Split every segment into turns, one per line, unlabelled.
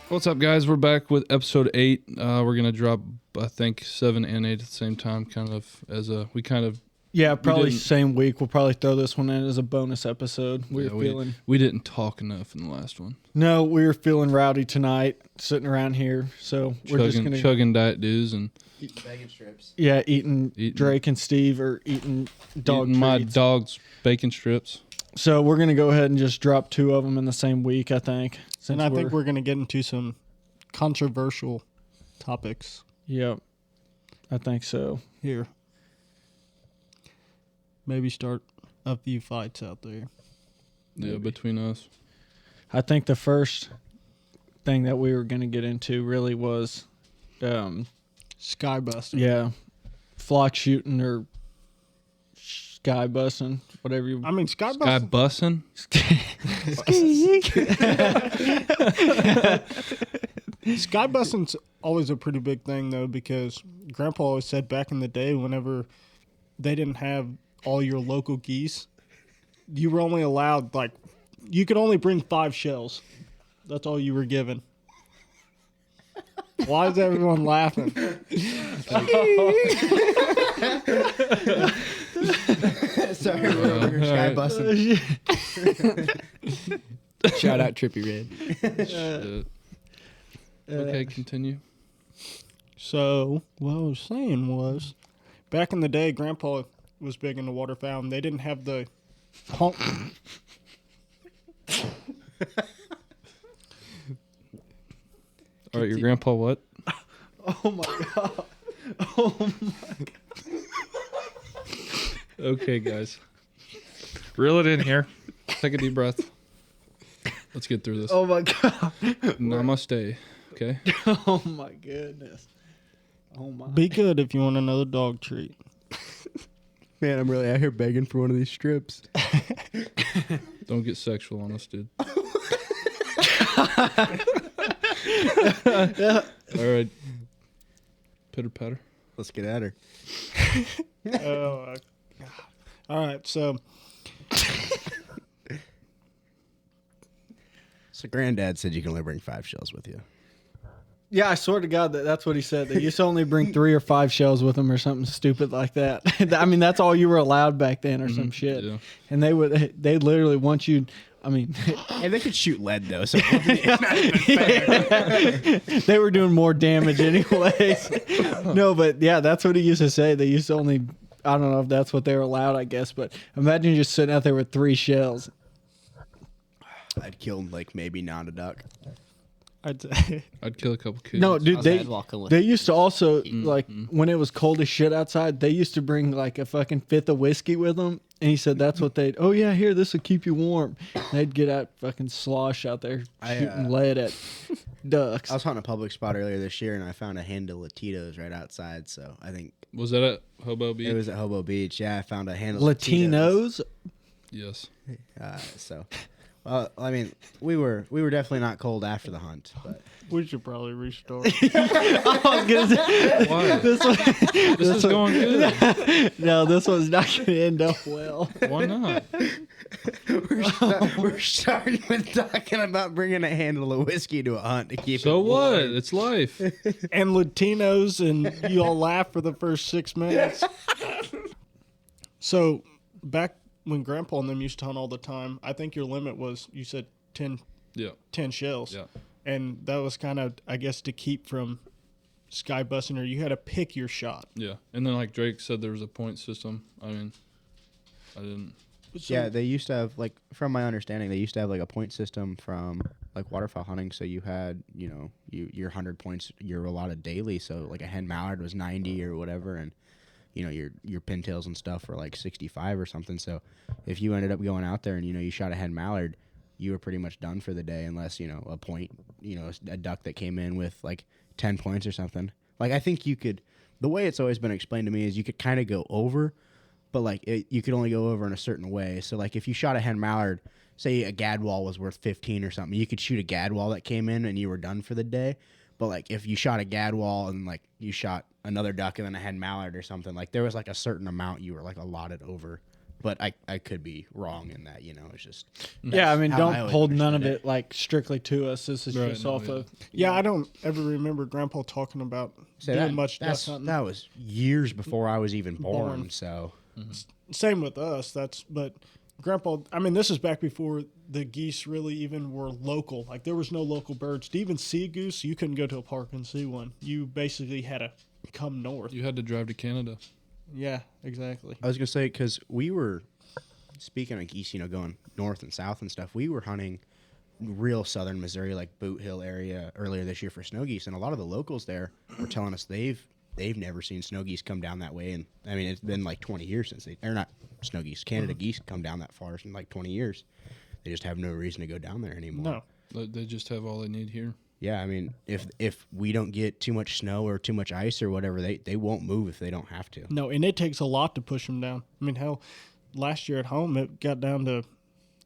What's up, guys? We're back with episode 8. We're gonna drop, I think, 7 and 8 at the same time,
Probably same week. We'll probably throw this one in as a bonus episode. We
didn't talk enough in the last one.
No, we were feeling rowdy tonight, sitting around here. So we're just gonna
chugging Diet Dews and
eating bacon strips.
Yeah, eating Drake and Steve are eating
my dog's bacon strips.
So we're gonna go ahead and just drop 2 of them in the same week, I think.
And I think we're going to get into some controversial topics.
Yep. I think so.
Here. Maybe start a few fights out there.
Yeah, between us.
I think the first thing that we were going to get into really was
sky busting.
Yeah. Flock shooting or sky busting, whatever you...
I mean, sky
busting?
Sky busting's always a pretty big thing, though, because Grandpa always said back in the day, whenever they didn't have all your local geese, you were only allowed, you could only bring 5 shells. That's all you were given. Why is everyone laughing?
Sorry, we're over here sky busting. Shout out Trippy Red.
Okay, continue.
So, what I was saying was, back in the day, Grandpa was big into waterfowl, and they didn't have the honk.
All right, your grandpa what?
Oh, my God. Oh, my God.
Okay, guys. Reel it in here. Take a deep breath. Let's get through this.
Oh, my God.
Namaste. Okay?
Oh, my goodness. Oh, my.
Be good if you want another dog treat.
Man, I'm really out here begging for one of these strips.
Don't get sexual on us, dude. All right. Pitter patter.
Let's get at her.
Oh, all right, so...
So Granddad said you can only bring 5 shells with you.
Yeah, I swear to God that's what he said. They used to only bring 3 or 5 shells with them or something stupid like that. I mean, that's all you were allowed back then or some shit.
Yeah.
And they literally want you... I mean...
And they could shoot lead, though, so it's not even fair.
They were doing more damage anyways. No, but yeah, that's what he used to say. They used to only... I don't know if that's what they were allowed, I guess, but imagine just sitting out there with 3 shells.
I'd kill, maybe not a duck.
I'd kill a couple kids.
No, dude, they used to also, when it was cold as shit outside, they used to bring, a fucking 5th of whiskey with them. And he said that's what oh, yeah, here, this will keep you warm. And they'd get out fucking slosh out there shooting lead at ducks.
I was hunting a public spot earlier this year, and I found a handle of Tito's right outside, so I think...
Was that at Hobo Beach?
It was at Hobo Beach, yeah. I found a handle of
Latinos?
Yes.
Well, I mean, we were definitely not cold after the hunt, but...
We should probably restart.
I was gonna say,
why? This is going good.
No, this one's not going to end up well.
Why not?
We're starting with talking about bringing a handle of whiskey to a hunt to keep it
So
warm.
what? It's life.
And Latinos, and you all laugh for the first 6 minutes. So, back when Grandpa and them used to hunt all the time, I think your limit was, you said 10 shells.
Yeah.
And that was kind of, I guess, to keep from sky busting, or you had to pick your shot.
Yeah. And then, like Drake said, there was a point system. I mean, I didn't.
So, yeah, they used to have, from my understanding, they used to have, a point system from, waterfowl hunting. So you had, your 100 points you're allotted daily. So, a hen mallard was 90 or whatever, and, your pintails and stuff were, 65 or something. So if you ended up going out there and, you shot a hen mallard, you were pretty much done for the day unless, a point, a duck that came in with, 10 points or something. I think you could, the way it's always been explained to me is you could kind of go over, but you could only go over in a certain way. So if you shot a hen mallard, say a gadwall was worth 15 or something, you could shoot a gadwall that came in and you were done for the day. But if you shot a gadwall and you shot another duck and then a hen mallard or something, there was a certain amount you were allotted over But I could be wrong in that, It's just
Yeah, I mean,
how
don't
I always
hold none of
understood
it like strictly to us. This is
Right,
just
no,
off
yeah.
of.
Yeah, I don't ever remember Grandpa talking about
So
doing
that,
much duck
that's,
hunting.
that was years before I was even born.
Born.
So
Same with us. But Grandpa, I mean, this is back before the geese really even were local. Like there was no local birds. To even see a goose, you couldn't go to a park and see one. You basically had to come north.
You had to drive to Canada.
Yeah, exactly.
I was gonna say because we were speaking of geese, going north and south and stuff. We were hunting real southern Missouri, like Boot Hill area, earlier this year for snow geese, and a lot of the locals there were telling us they've never seen snow geese come down that way. And I mean, it's been like 20 years since they're not snow geese, Canada geese come down that far in like 20 years. They just have no reason to go down there anymore.
No.
They just have all they need here.
Yeah, I mean, if we don't get too much snow or too much ice or whatever, they won't move if they don't have to.
No, and it takes a lot to push them down. I mean, hell, last year at home, it got down to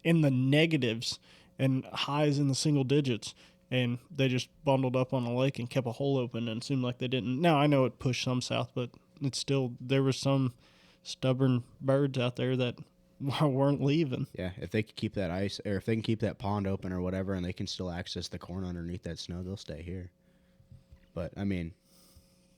in the negatives and highs in the single digits. And they just bundled up on the lake and kept a hole open, and it seemed like they didn't. Now, I know it pushed some south, but it's still, there were some stubborn birds out there that weren't leaving.
Yeah, if they could keep that ice, or if they can keep that pond open or whatever, and they can still access the corn underneath that snow, they'll stay here. But, I mean,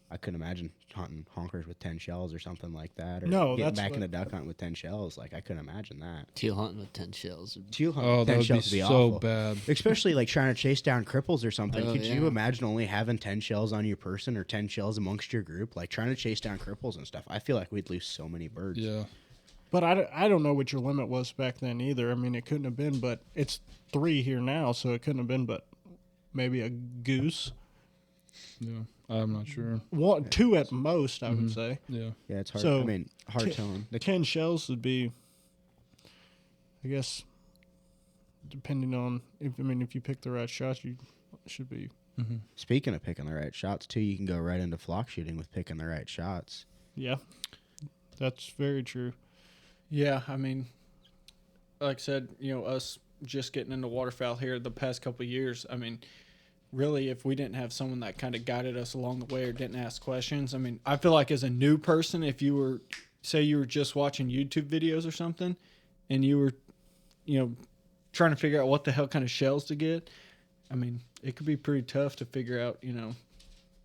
I couldn't imagine hunting honkers with 10 shells or something like that. Or
No,
getting
that's
back in
what-
the duck hunt with 10 shells. Like, I couldn't imagine that.
Teal hunting with 10 shells.
Teal hunt
Oh,
with
that
10
would be
shells would be
so
awful.
bad.
Especially, like, trying to chase down cripples or something.
Oh,
Could you
yeah.
imagine only having 10 shells on your person or 10 shells amongst your group? Like, trying to chase down cripples and stuff. I feel like we'd lose so many birds.
Yeah.
But I don't know what your limit was back then either. I mean, it couldn't have been, but it's 3 here now, so it couldn't have been but maybe a goose.
Yeah. I'm not sure.
1, 2 at most, I would say.
Yeah.
Yeah, it's hard.
So,
I mean, hard
t-
telling.
10 shells would be, I guess, depending on, if you pick the right shots, you should be.
Speaking of picking the right shots, too, you can go right into flock shooting with picking the right shots.
Yeah, that's very true.
Yeah, I mean, like I said, us just getting into waterfowl here the past couple of years. I mean, really, if we didn't have someone that kind of guided us along the way or didn't ask questions, I mean, I feel like as a new person, if you were, say you were just watching YouTube videos or something, and you were, trying to figure out what the hell kind of shells to get, I mean, it could be pretty tough to figure out,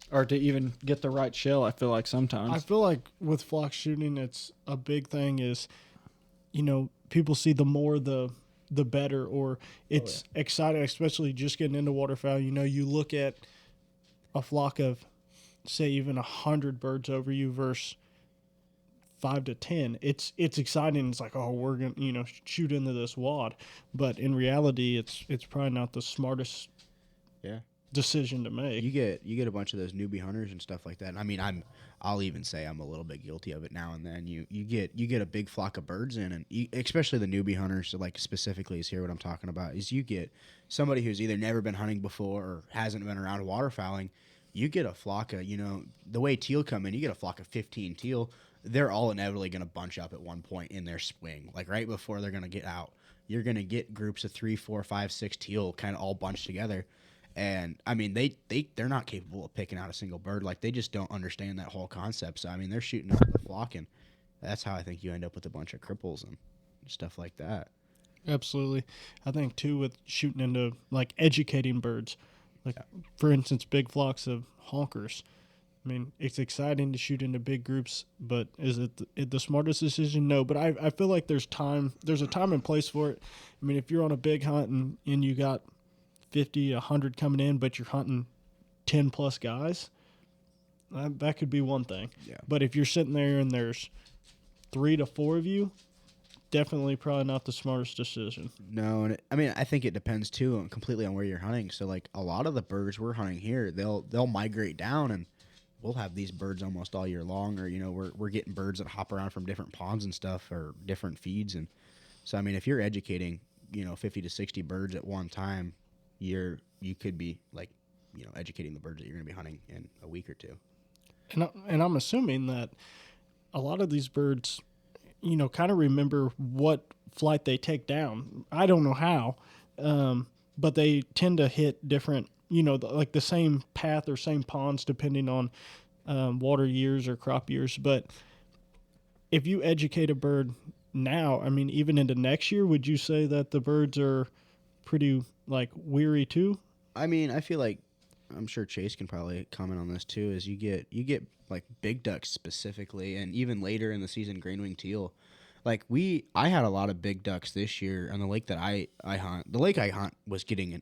or to even get the right shell, I feel like sometimes.
I feel like with flock shooting, it's a big thing is, people see the more the better, or it's exciting, especially just getting into waterfowl. You look at a flock of, say, even 100 birds over you versus 5 to 10. It's exciting. It's like, oh, we're gonna shoot into this wad, but in reality, it's probably not the smartest
Yeah.
decision to make.
You get a bunch of those newbie hunters and stuff like that. And I mean, I'll even say I'm a little bit guilty of it now and then. You get a big flock of birds in, and especially the newbie hunters, like specifically is here what I'm talking about, is you get somebody who's either never been hunting before or hasn't been around waterfowling. You get a flock of, the way teal come in, you get a flock of 15 teal. They're all inevitably going to bunch up at one point in their swing, like right before they're going to get out. You're going to get groups of 3, 4, 5, 6 teal kind of all bunched together. And I mean, they're not capable of picking out a single bird. Like, they just don't understand that whole concept. So I mean, they're shooting up the flock, and that's how I think you end up with a bunch of cripples and stuff like that.
Absolutely. I think, too, with shooting into, like, educating birds, like, for instance, big flocks of honkers. I mean, it's exciting to shoot into big groups, but is it the smartest decision? No, but I feel like there's a time and place for it. I mean, if you're on a big hunt and you got 50, 100 coming in, but you're hunting 10 plus guys, that could be one thing.
Yeah.
But if you're sitting there and there's 3 to 4 of you, definitely probably not the smartest decision.
No, and I think it depends too, completely on where you're hunting. So like a lot of the birds we're hunting here, they'll migrate down, and we'll have these birds almost all year long. Or we're getting birds that hop around from different ponds and stuff, or different feeds. And so I mean, if you're educating 50 to 60 birds at one time, you could be like educating the birds that you're going to be hunting in a week or two.
And I'm assuming that a lot of these birds, kind of remember what flight they take down. I don't know how, but they tend to hit different, like the same path or same ponds depending on water years or crop years. But if you educate a bird now, I mean, even into next year, would you say that the birds are pretty like weary too?
I mean, I feel like I'm sure Chase can probably comment on this too. Is you get like big ducks specifically, and even later in the season, green wing teal. Like I had a lot of big ducks this year on the lake that I hunt. The lake I hunt was getting an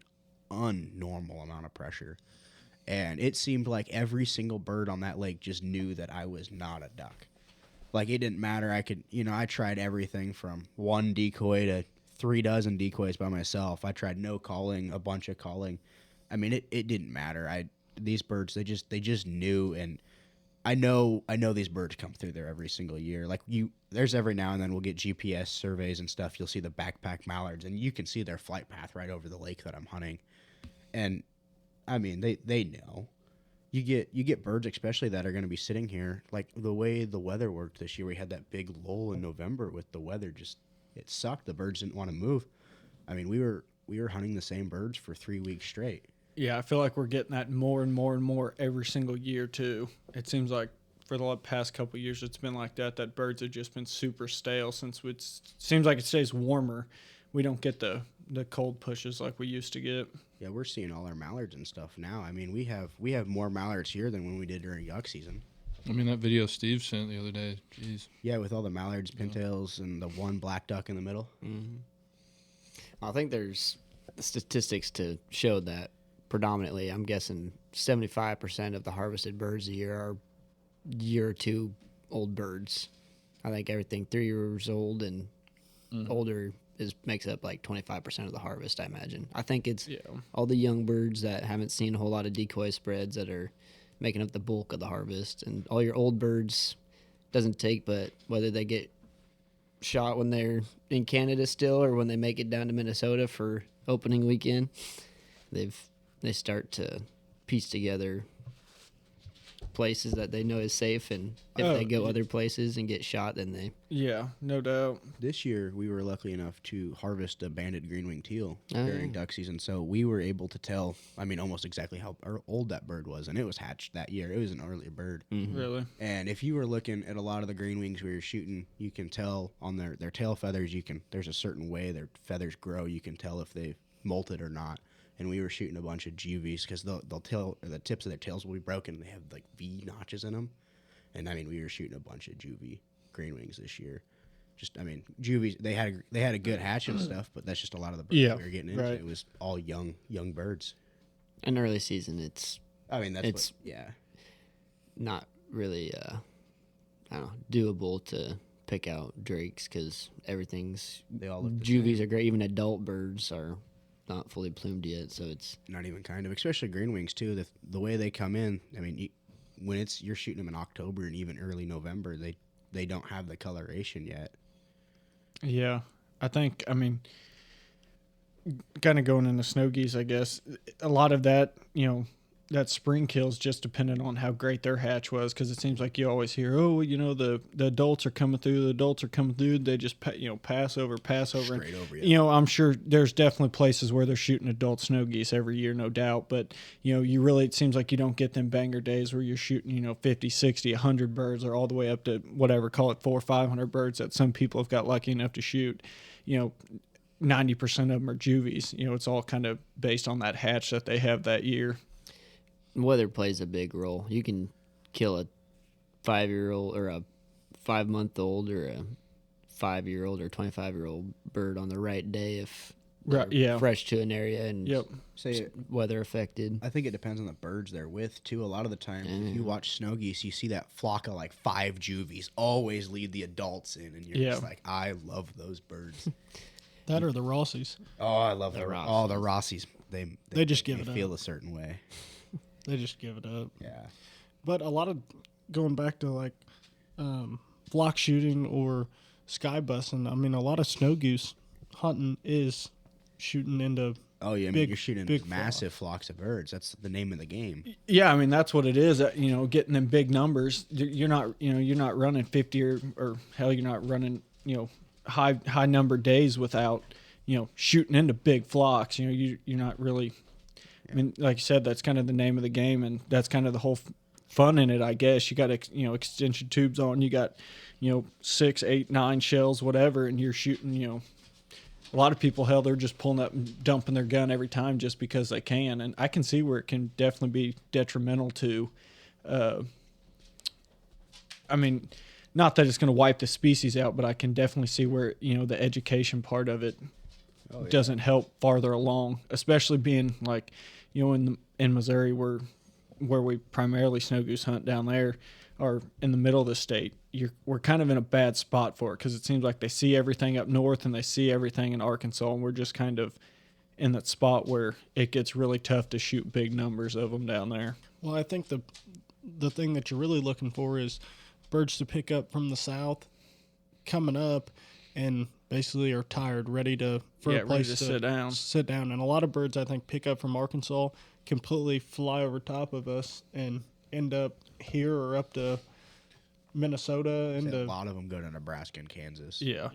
unnormal amount of pressure, and it seemed like every single bird on that lake just knew that I was not a duck. Like it didn't matter. I tried everything from one decoy to 3 dozen decoys by myself. I tried no calling, a bunch of calling. I mean, it didn't matter. These birds, they just knew, and I know these birds come through there every single year. Like there's every now and then we'll get GPS surveys and stuff. You'll see the backpack mallards, and you can see their flight path right over the lake that I'm hunting. And I mean, they know. You get birds, especially that are going to be sitting here. Like the way the weather worked this year, we had that big lull in November with the weather. It sucked. The birds didn't want to move. I mean, we were hunting the same birds for 3 weeks straight.
Yeah, I feel like we're getting that more and more and more every single year too. It seems like for the past couple of years it's been like that. That birds have just been super stale since it seems like it stays warmer. We don't get the cold pushes like we used to get.
Yeah, we're seeing all our mallards and stuff now. I mean, we have more mallards here than when we did during duck season.
I mean, that video Steve sent the other day, jeez.
Yeah, with all the mallards, pintails, and the one black duck in the middle.
Mm-hmm. I think there's statistics to show that predominantly, I'm guessing 75% of the harvested birds a year are year or two old birds. I think everything 3 years old and older makes up like 25% of the harvest, I imagine. I think it's all the young birds that haven't seen a whole lot of decoy spreads that are making up the bulk of the harvest. And all your old birds doesn't take, but whether they get shot when they're in Canada still or when they make it down to Minnesota for opening weekend, they start to piece together places that they know is safe, and if they go other places and get shot, then they...
Yeah, no doubt.
This year, we were lucky enough to harvest a banded green-winged teal during duck season, so we were able to tell, I mean, almost exactly how old that bird was, and it was hatched that year. It was an earlier bird.
Mm-hmm. Really?
And if you were looking at a lot of the green wings we were shooting, you can tell on their tail feathers, there's a certain way their feathers grow. You can tell if they've molted or not. And we were shooting a bunch of juvies because the tips of their tails will be broken. They have like V notches in them, and I mean we were shooting a bunch of juvie green wings this year. Just I mean juvies they had a good hatch and stuff, but that's just a lot of the birds we were getting into. Right. It was all young birds.
In early season, it's
yeah,
not really I don't know, doable to pick out drakes because
they all look
juvies are great. Even adult birds are not fully plumed yet, so it's
not even kind of, especially green wings too. The way they come in, I mean, when you're shooting them in October and even early November, they don't have the coloration yet.
Yeah, I mean, kind of going into snow geese, I guess a lot of that, that spring kill's just dependent on how great their hatch was, because it seems like you always hear, the adults are coming through, they just pass over
Straight over, yeah.
I'm sure there's definitely places where they're shooting adult snow geese every year, no doubt, but it seems like you don't get them banger days where you're shooting 50, 60, 100 birds, or all the way up to whatever, call it 400 or 500 birds that some people have got lucky enough to shoot. 90% of them are juvies. It's all kind of based on that hatch that they have that year.
Weather plays a big role. You can kill a 5-year-old or a 5-month-old or a 5-year-old or 25-year-old bird on the right day if they're fresh to an area and weather affected.
I think it depends on the birds they're with too. A lot of the time, if you watch snow geese, you see that flock of like 5 juvies always lead the adults in, and you're just like, I love those birds.
That or the Rossies.
Oh, I love the Rossies. Oh, the Rossies. They
just give it
feel a certain way.
They just give it up.
Yeah.
But a lot of, going back to like flock shooting or sky bussing, I mean, a lot of snow goose hunting is shooting into
you're shooting massive flocks of birds. That's the name of the game.
Yeah, I mean, that's what it is. Getting them big numbers. You're not running 50 or hell, you're not running, high number days without, shooting into big flocks. You're not really... I mean, like you said, that's kind of the name of the game, and that's kind of the whole fun in it, I guess. You got extension tubes on. You got 6, 8, 9 shells, whatever, and you're shooting. A lot of people, hell, they're just pulling up and dumping their gun every time just because they can, and I can see where it can definitely be detrimental to. I mean, not that it's going to wipe the species out, but I can definitely see where the education part of it doesn't help farther along, especially being like in Missouri where we primarily snow goose hunt down there, or in the middle of the state. We're kind of in a bad spot for it because it seems like they see everything up north and they see everything in Arkansas, and we're just kind of in that spot where it gets really tough to shoot big numbers of them down there.
Well, I think the thing that you're really looking for is birds to pick up from the south coming up and basically are tired, ready to place to sit down. And a lot of birds, I think, pick up from Arkansas, completely fly over top of us and end up here or up to Minnesota.
A lot of them go to Nebraska and Kansas.
Yeah.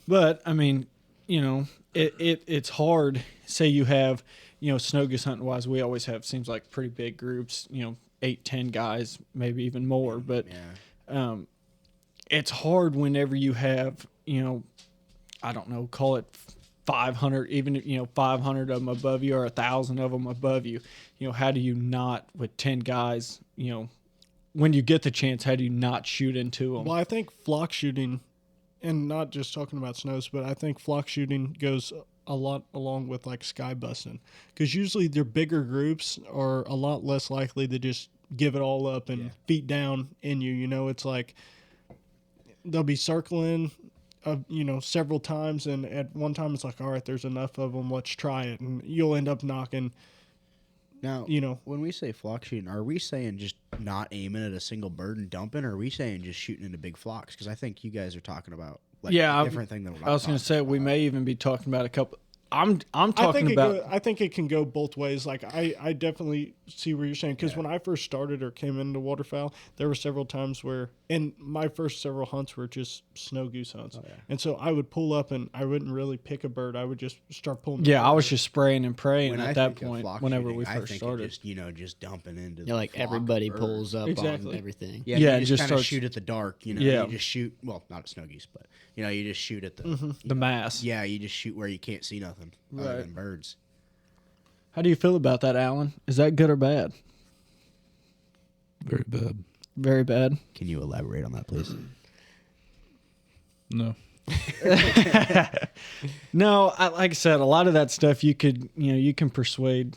But, I mean, it's hard. Say you have, snow goose hunting wise, we always have, seems like pretty big groups, 8, 10 guys, maybe even more. But it's hard whenever you have, I don't know, call it 500, even 500 of them above you or 1,000 of them above you. How do you not, with 10 guys, when you get the chance, how do you not shoot into them?
Well, I think flock shooting, and not just talking about snows, but I think flock shooting goes a lot along with like sky busting, because usually their bigger groups are a lot less likely to just give it all up and feet down in you. It's like they'll be circling several times, and at one time it's like, all right, there's enough of them, let's try it, and you'll end up knocking.
Now, when we say flock shooting, are we saying just not aiming at a single bird and dumping, or are we saying just shooting into big flocks? Because I think you guys are talking about a different thing than what
I was going to say. We may even be talking about a couple. I'm talking about.
I think it can go both ways. Like I definitely see what you're saying, because when I first started or came into waterfowl, there were several times where, and my first several hunts were just snow goose hunts, and so I would pull up and I wouldn't really pick a bird. I would just start pulling.
Yeah, I was just spraying and praying at that point. Whenever
shooting,
we first started,
just dumping into
like everybody pulls up on everything.
Yeah, you just kind of shoot at the dark. You just shoot. Well, not at snow geese, but you just shoot at the
mass.
Yeah, you just shoot where you can't see nothing other than birds.
How do you feel about that, Alan? Is that good or bad?
Very bad.
Very bad.
Can you elaborate on that, please?
No.
No, like I said, a lot of that stuff you can persuade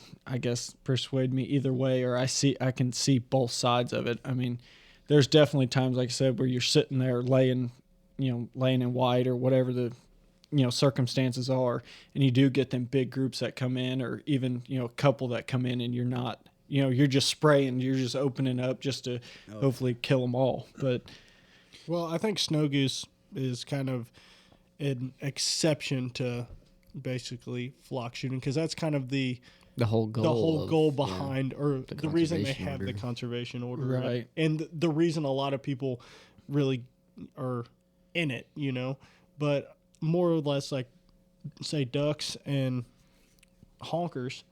me either way, or I can see both sides of it. I mean, there's definitely times, like I said, where you're sitting there laying in white or whatever the circumstances are, and you do get them big groups that come in, or even a couple that come in, and you're not, you're just spraying, you're just opening up just to hopefully kill them all. But
well, I think snow goose is kind of an exception to basically flock shooting, because that's kind of the whole goal behind, or the reason they have the conservation order,
right?
And the reason a lot of people really are in it, but more or less, like say ducks and honkers,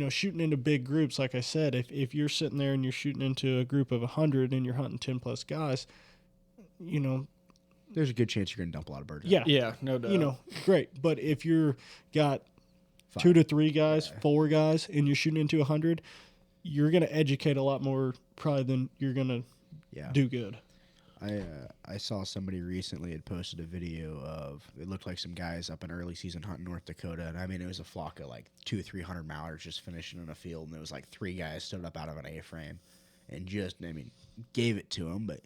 shooting into big groups. Like I said, if you're sitting there and you're shooting into a group of 100 and you're hunting 10 plus guys,
there's a good chance you're going to dump a lot of birds.
Yeah, no doubt.
Great. But if you're got 2 to 3 guys, 4 guys, and you're shooting into 100, you're going to educate a lot more probably than you're going to do good.
I saw somebody recently had posted a video of, it looked like some guys up in early season hunt in North Dakota, and I mean, it was a flock of like 200-300 mallards just finishing in a field, and there was like 3 guys stood up out of an A-frame and just, gave it to them, but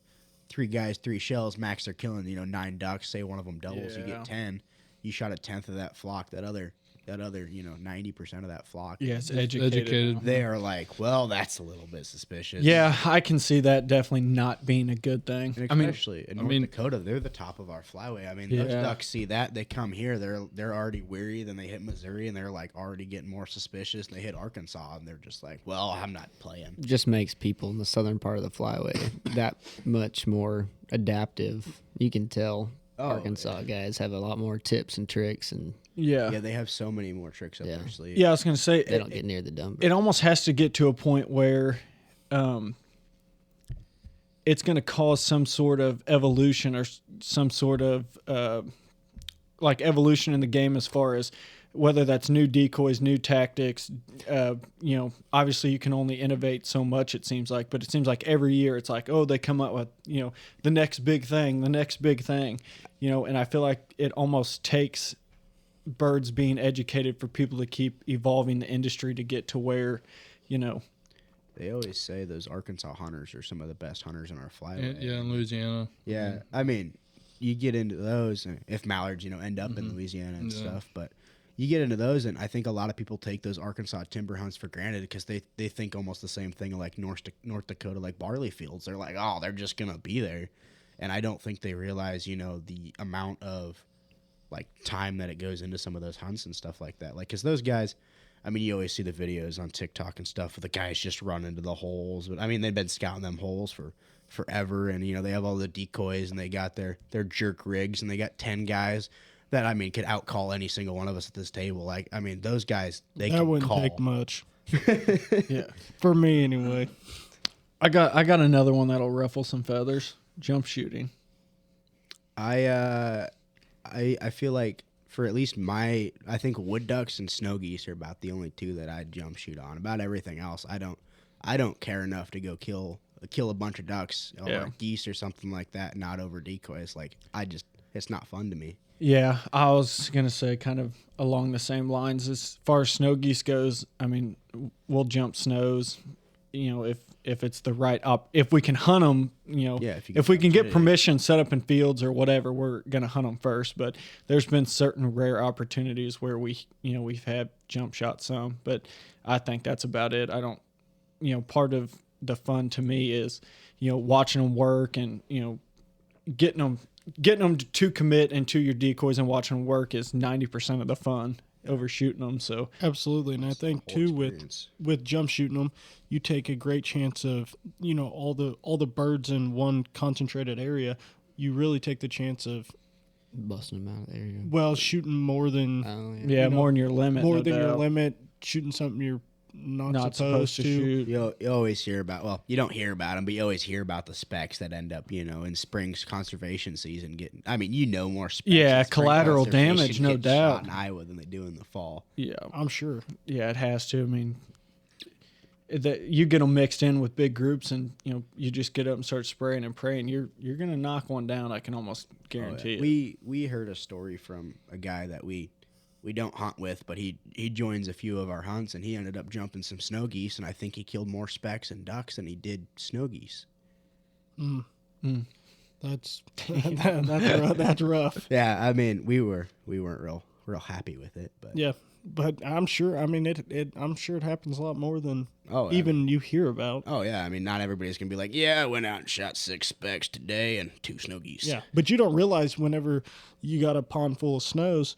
3 guys, 3 shells, max they're killing, 9 ducks, say one of them doubles, you get 10, you shot a 10th of that flock, that other 90% of that flock.
Yeah, it's educated.
They are like, well, that's a little bit suspicious.
Yeah, I can see that definitely not being a good thing.
And especially in North Dakota, they're the top of our flyway. Those ducks see that, they come here, they're already weary, then they hit Missouri, and they're like already getting more suspicious, and they hit Arkansas, and they're just like, well, I'm not playing.
Just makes people in the southern part of the flyway that much more adaptive. You can tell Arkansas guys have a lot more tips and tricks, and
yeah, they have so many more tricks up their sleeve.
Yeah, I was going to say
they don't get near the dump.
It almost has to get to a point where it's going to cause some sort of evolution or some sort of like evolution in the game as far as whether that's new decoys, new tactics. Obviously you can only innovate so much, it seems like, but it seems like every year it's like, oh, they come up with, the next big thing, and I feel like it almost takes birds being educated for people to keep evolving the industry to get to where,
They always say those Arkansas hunters are some of the best hunters in our flyway.
Yeah, in Louisiana.
Yeah, I mean, you get into those if mallards, end up in Louisiana and stuff, but you get into those, and I think a lot of people take those Arkansas timber hunts for granted because they think almost the same thing like North Dakota, like barley fields. They're like, oh, they're just gonna be there, and I don't think they realize, the amount of like time that it goes into some of those hunts and stuff like that. Like, because those guys, I mean, you always see the videos on TikTok and stuff where the guys just run into the holes. But I mean, they've been scouting them holes for forever, and they have all the decoys, and they got their jerk rigs, and they got 10 guys that, I mean, could outcall any single one of us at this table. Like, I mean, those guys, they
That
can
wouldn't
call.
take much.
Yeah.
For me, anyway.
I got another one that'll ruffle some feathers. Jump shooting.
I feel like for at least I think wood ducks and snow geese are about the only two that I'd jump shoot on. About everything else, I don't care enough to go kill a bunch of ducks or geese or something like that. Not over decoys. Like, it's not fun to me.
Yeah, I was gonna say kind of along the same lines as far as snow geese goes. I mean, we'll jump snows, if it's the right if we can hunt them, if we can get permission set up in fields or whatever, we're gonna hunt them first. But there's been certain rare opportunities where we've had jump shot some, but I think that's about it. I don't, part of the fun to me is, watching them work and getting them to commit into your decoys and watching them work is 90% of the fun over shooting them. So
Absolutely, and I think too with jump shooting them, you take a great chance of all the birds in one concentrated area. You really take the chance of
Busting them out of there.
well shooting more than
more than your limit,
more
no
than your
doubt.
limit, shooting something you're not
supposed to shoot.
You always hear about, well, you don't hear about them, but you always hear about the specs that end up, in spring's conservation season getting, I mean, more specs.
Yeah,
in spring
collateral
conservation
damage, no
getting
doubt.
shot in Iowa than they do in the fall.
Yeah,
I'm sure.
yeah, it has to. I mean, that you get them mixed in with big groups, and you just get up and start spraying and praying. You're gonna knock one down. I can almost guarantee it.
We heard a story from a guy that we don't hunt with, but he joins a few of our hunts, and he ended up jumping some snow geese, and I think he killed more specks and ducks than he did snow geese.
That's that's rough.
Yeah, I mean, we weren't real happy with it, but
Yeah, but I'm sure. I mean, I'm sure it happens a lot more than
Oh,
even you hear about.
oh yeah, I mean, not everybody's gonna be like, yeah, I went out and shot 6 specks today and 2 snow geese.
Yeah, but you don't realize whenever you got a pond full of snows,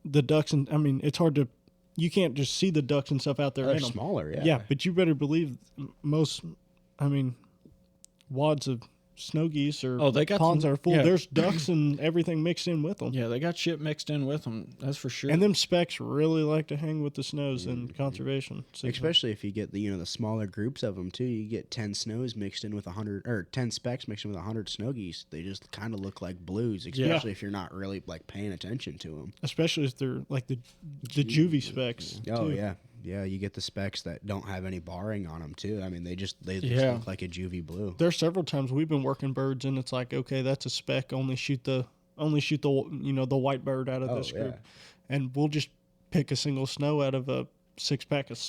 the ducks and I mean, it's hard to. You can't just see the ducks and stuff out there.
They're
in 'em.
smaller, yeah.
Yeah, but you better believe most. I mean, wads of snow geese or
They got
ponds
some-
are full.
yeah.
There's ducks and everything mixed in with them.
Yeah, they got shit mixed in with them. That's for sure.
And them specks really like to hang with the snows in conservation. So
Especially if you get the smaller groups of them too. You get 10 snows mixed in with 100 or 10 specks mixed in with 100 snow geese. They just kind of look like blues, especially if you're not really like paying attention to them.
especially if they're like the juvie specks.
Oh
too.
yeah, yeah. You get the specks that don't have any barring on them too. I mean, they just
Yeah.
look like a juvie blue.
There's several times we've been working birds and it's like, okay, that's a speck. Only shoot the the white bird out of this group, and we'll just pick a single snow out of a 6-pack of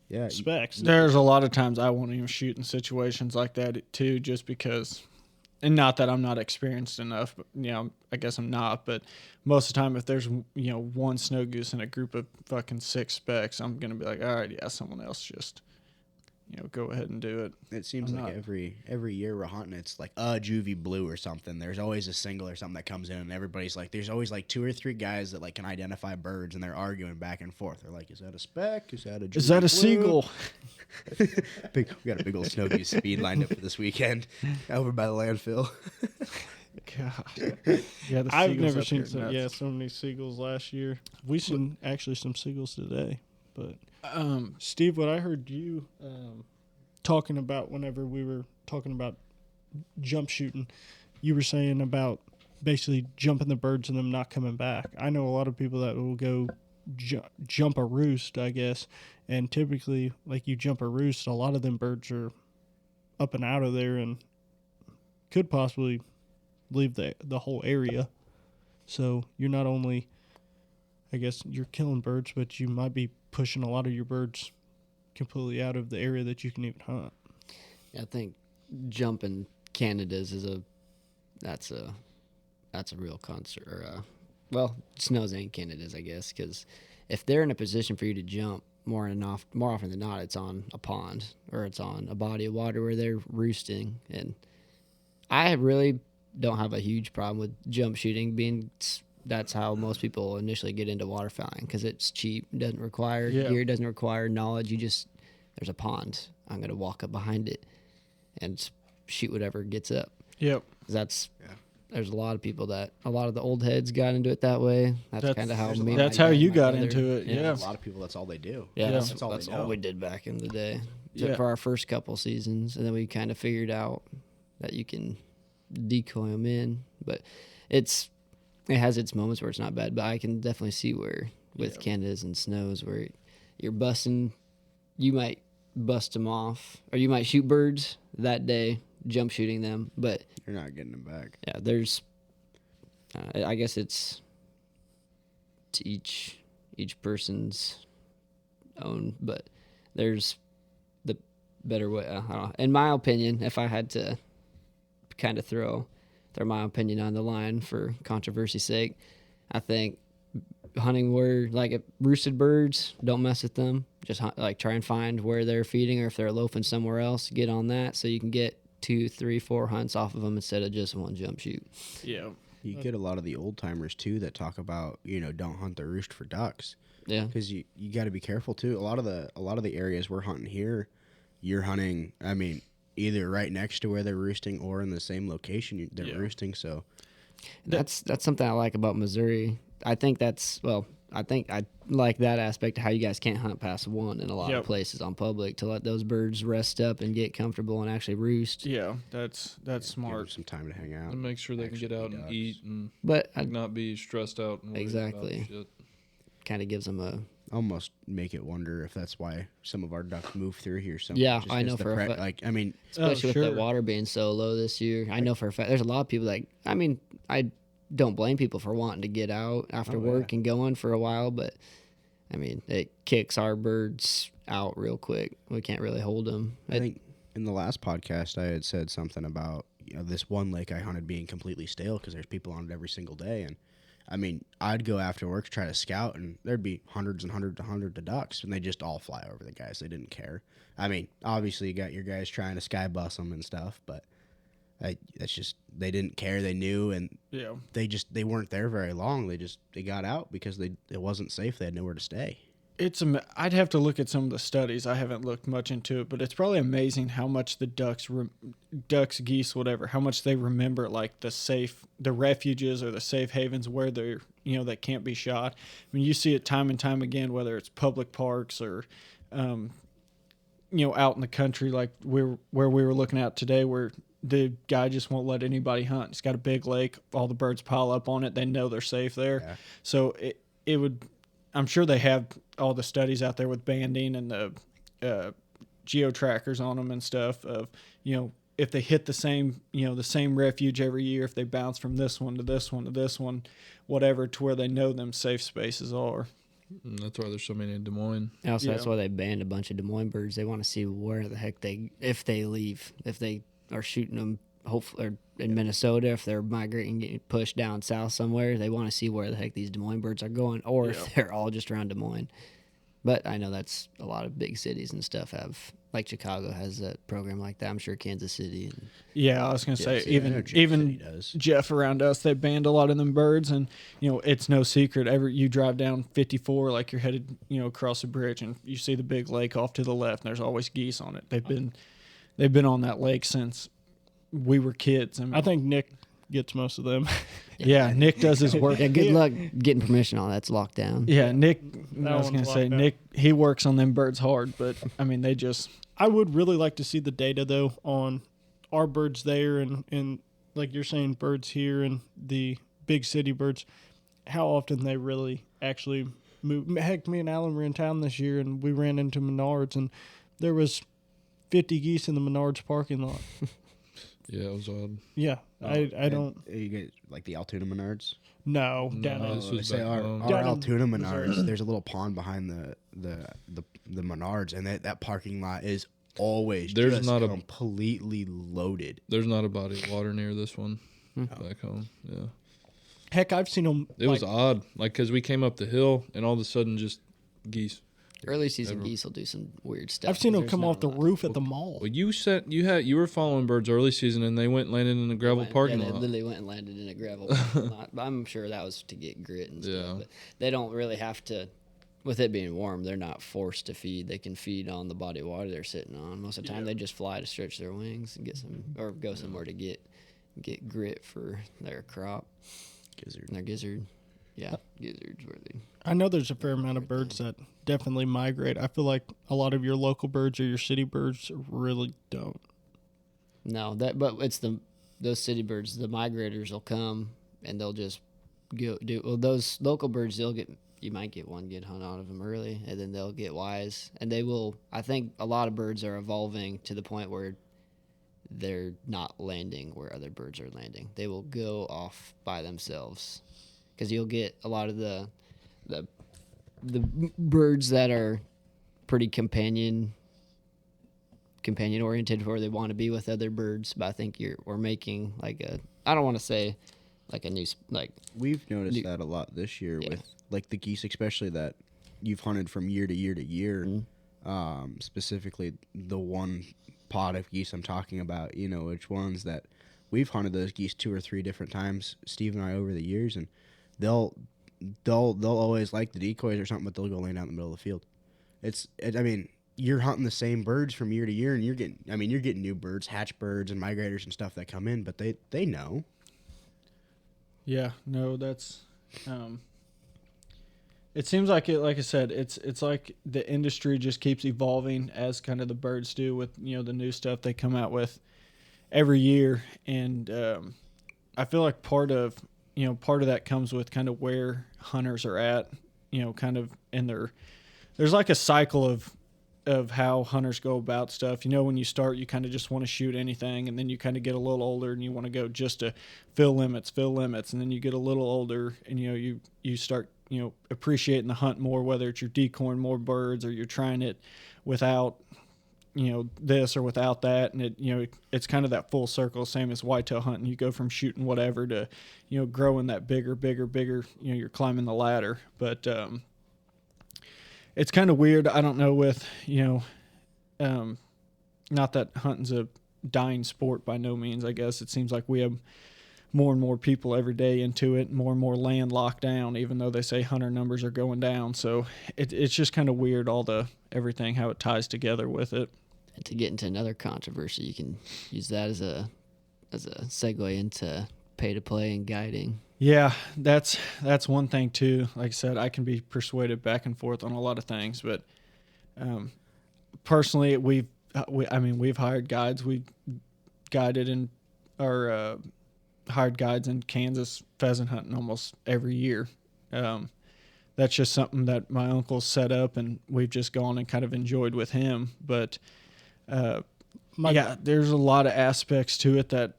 Yeah,
specs.
There's a lot of times I won't even shoot in situations like that too, just because, and not that I'm not experienced enough, but I guess I'm not. But most of the time, if there's one snow goose in a group of fucking 6 specks, I'm gonna be like, all right, yeah, someone else just go ahead and do it.
It seems
I'm
like
not-
every year we're hunting, it's like a juvie blue or something. There's always a single or something that comes in, and everybody's like, there's always like 2 or 3 guys that like can identify birds, and they're arguing back and forth. They're like, is that a speck? Is that a juvie
Is that a
blue?
seagull?
We got a big old snow goose speed lined up for this weekend over by the landfill.
God. Yeah, the
I've
seagulls
never
up
seen
here
so
nuts.
many seagulls last year. We seen actually some seagulls today, but
Um,
Steve, what I heard you talking about whenever we were talking about jump shooting, you were saying about basically jumping the birds and them not coming back. I know a lot of people that will go jump a roost, I guess, and typically, like, you jump a roost, a lot of them birds are up and out of there and could possibly leave the whole area. So you're not only, I guess, you're killing birds, but you might be pushing a lot of your birds completely out of the area that you can even hunt.
Yeah, I think jumping Canadas that's a real concert. Well, snows ain't Canadas, I guess, because if they're in a position for you to jump, more often than not, it's on a pond or it's on a body of water where they're roosting. And I really don't have a huge problem with jump shooting, that's how most people initially get into waterfowling, because it's cheap, doesn't require gear, doesn't require knowledge. There's a pond, I'm gonna walk up behind it and shoot whatever gets up.
Yep.
There's a lot of the old heads got into it that way. That's kind of how me.
That's how you got into it. Yeah.
A lot of people, that's all they do.
Yeah,
Yeah.
that's all we did back in the day.
Yeah.
For our first couple seasons, and then we kind of figured out that you can decoy them in, but it has its moments where it's not bad. But I can definitely see where with Canadas and snows where you're busting, you might bust them off, or you might shoot birds that day, jump shooting them, but
You're not getting them back.
yeah, there's I guess it's to each person's own, but there's the better way. I don't know. In my opinion, if I had to kind of throw my opinion on the line for controversy's sake, I think hunting where, like, if roosted birds, don't mess with them. Just try and find where they're feeding, or if they're loafing somewhere else, get on that so you can get 2, 3, 4 hunts off of them instead of just one jump shoot.
Yeah.
You get a lot of the old timers too that talk about, don't hunt the roost for ducks.
Yeah,
Because you got to be careful too. A lot of the areas we're hunting here, you're hunting. I mean, either right next to where they're roosting or in the same location they're roosting. So
that's something I like about Missouri. I think I like that aspect of how you guys can't hunt past one in a lot of places on public, to let those birds rest up and get comfortable and actually roost.
Yeah, that's
give them
smart.
some time to hang out
And make sure they can get out and eat and
But
not be stressed out and worried
Exactly.
about shit.
kind of gives them a
almost make it wonder if that's why some of our ducks move through here.
Yeah, I know for a fact. Especially with the water being so low this year. I know for a fact there's a lot of people I don't blame people for wanting to get out after work and going for a while, but it kicks our birds out real quick. We can't really hold them.
I think in the last podcast I had said something about this one lake I hunted being completely stale because there's people on it every single day, and I'd go after work to try to scout, and there'd be hundreds of ducks, and they just all fly over the guys. They didn't care. Obviously you got your guys trying to sky bus them and stuff, but that's just, they didn't care. They knew, and they weren't there very long. They got out because it wasn't safe. They had nowhere to stay.
I'd have to look at some of the studies. I haven't looked much into it, but it's probably amazing how much the ducks, geese, whatever, how much they remember, like the refuges or the safe havens where they're, that can't be shot. You see it time and time again, whether it's public parks or, out in the country, like where we were looking at today, where the guy just won't let anybody hunt. It's got a big lake. All the birds pile up on it. They know they're safe there. Yeah. So it would, I'm sure they have all the studies out there with banding and the geo trackers on them and stuff of, if they hit the same refuge every year, if they bounce from this one to this one to this one, whatever, to where they know them safe spaces are.
And that's why there's so many in Des Moines.
Also, that's why they banned a bunch of Des Moines birds. They want to see where the heck if they leave, if they are shooting them, hopefully, or in Minnesota, if they're migrating, getting pushed down south somewhere, they want to see where the heck these Des Moines birds are going, or if they're all just around Des Moines. But I know that's a lot of big cities and stuff have, like Chicago has a program like that. I'm sure Kansas City.
I was going to say, even Jeff around us, they banned a lot of them birds, and it's no secret. You drive down 54, like you're headed across a bridge, and you see the big lake off to the left, and there's always geese on it. They've been on that lake since we were kids.
I think Nick gets most of them.
Yeah, Nick does his work.
Yeah, good luck getting permission on that's locked down.
Yeah, Nick.
That
I was gonna
one's
say
locked down.
Nick. He works on them birds hard, but I mean they just.
I would really like to see the data though on our birds there and like you're saying birds here and the big city birds, how often they really actually move. Heck, me and Alan were in town this year and we ran into Menards and there was 50 geese in the Menards parking lot.
Yeah, it was odd.
Yeah, I don't
You get like the Altoona Menards.
know. Down
No,
in-
this was
Say
back
our
home.
our
Down in
Altoona
Missouri.
Menards. There's a little pond behind the Menards, and that parking lot is always
There's
just
not a-
completely loaded.
There's not a body of water near this one back home. Yeah,
Heck, I've seen them.
it was odd. Like because we came up the hill and all of a sudden just geese.
Early season geese will do some weird stuff.
I've seen them
There's
come
not
off
a
the
lot.
roof at the mall.
Well, you were following birds early season and they went and landed in a gravel parking
They
lot.
literally went and landed in a gravel parking lot. But I'm sure that was to get grit and stuff.
Yeah.
But they don't really have to. With it being warm, they're not forced to feed. They can feed on the body of water they're sitting on. Most of the time, they just fly to stretch their wings and get some, or go somewhere to get grit for their crop
Gizzard.
and their gizzard. Yeah, gizzards where they.
I know there's a fair amount of birds that definitely migrate. I feel like a lot of your local birds or your city birds really don't.
No, but it's those city birds. The migrators will come and they'll just go do. Well, those local birds, you might get one good hunt out of them early, and then they'll get wise, and they will. I think a lot of birds are evolving to the point where they're not landing where other birds are landing. They will go off by themselves, because you'll get a lot of the birds that are pretty companion oriented, where they want to be with other birds. But I think we're making like I don't want to say like a new
We've noticed that a lot this year with like the geese, especially that you've hunted from year to year to year. Specifically, the one pod of geese I'm talking about, you know, which ones that we've hunted those geese 2 or 3 different times, Steve and I, over the years, and they'll always like the decoys or something, but they'll go lay down in the middle of the field. I mean, you're hunting the same birds from year to year, and you're getting new birds, hatch birds, and migrators and stuff that come in, but they know.
Yeah, no, that's. It seems like it. Like I said, it's like the industry just keeps evolving as kind of the birds do with the new stuff they come out with every year, and I feel like part of that comes with kind of where hunters are at, kind of in there's like a cycle of how hunters go about stuff. When you start, you kind of just want to shoot anything, and then you kind of get a little older and you want to go just to fill limits, and then you get a little older and you start appreciating the hunt more, whether it's you're decoying more birds or you're trying it without this or without that, and it's kind of that full circle, same as whitetail hunting. You go from shooting whatever to growing that bigger, you're climbing the ladder. But it's kind of weird. I don't know with not that hunting's a dying sport by no means. I guess it seems like we have more and more people every day into it, more and more land locked down, even though they say hunter numbers are going down. So it's just kind of weird, everything, how it ties together with it.
And to get into another controversy, you can use that as a segue into pay to play and guiding.
Yeah, that's one thing too. Like I said, I can be persuaded back and forth on a lot of things, but personally, we've hired guides. We've guided in our hired guides in Kansas pheasant hunting almost every year. That's just something that my uncle set up, and we've just gone and kind of enjoyed with him. But there's a lot of aspects to it that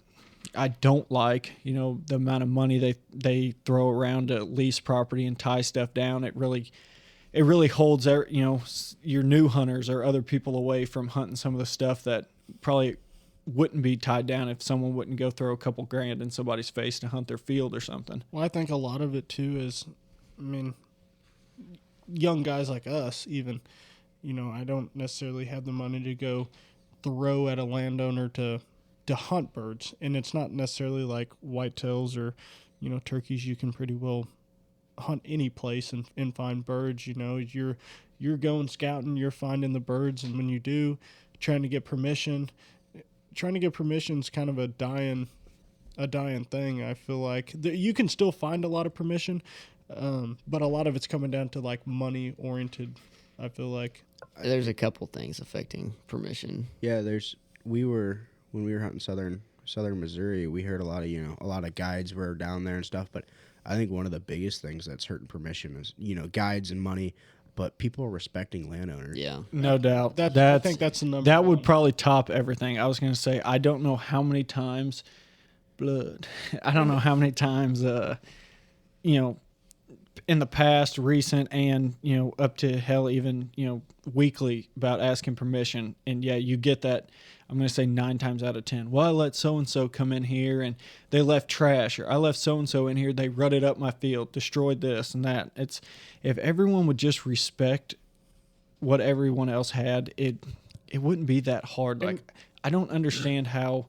I don't like. The amount of money they throw around to lease property and tie stuff down. It really holds your new hunters or other people away from hunting some of the stuff that probably wouldn't be tied down if someone wouldn't go throw a couple grand in somebody's face to hunt their field or something.
Well, I think a lot of it too is, young guys like us, even, I don't necessarily have the money to go throw at a landowner to hunt birds. And it's not necessarily like whitetails or, turkeys. You can pretty well hunt any place and find birds. You're going scouting, you're finding the birds. And when you do, trying to get permission is kind of a dying a dying thing. I feel like you can still find a lot of permission, but a lot of it's coming down to like money oriented. I feel like
There's a couple things affecting permission.
Yeah, when we were hunting southern Missouri, we heard a lot of guides were down there and stuff, but I think one of the biggest things that's hurting permission is, guides and money, but people are respecting landowners.
Yeah.
No doubt.
I think that's the number.
That would probably top everything. I was going to say, I don't know how many times, I don't know how many times, in the past, recent, and, up to hell, even, weekly about asking permission. And yeah, you get that. I'm going to say 9 times out of 10. Well, I let so-and-so come in here and they left trash, or I left so-and-so in here. They rutted up my field, destroyed this and that. If everyone would just respect what everyone else had, it wouldn't be that hard. Like, I don't understand how,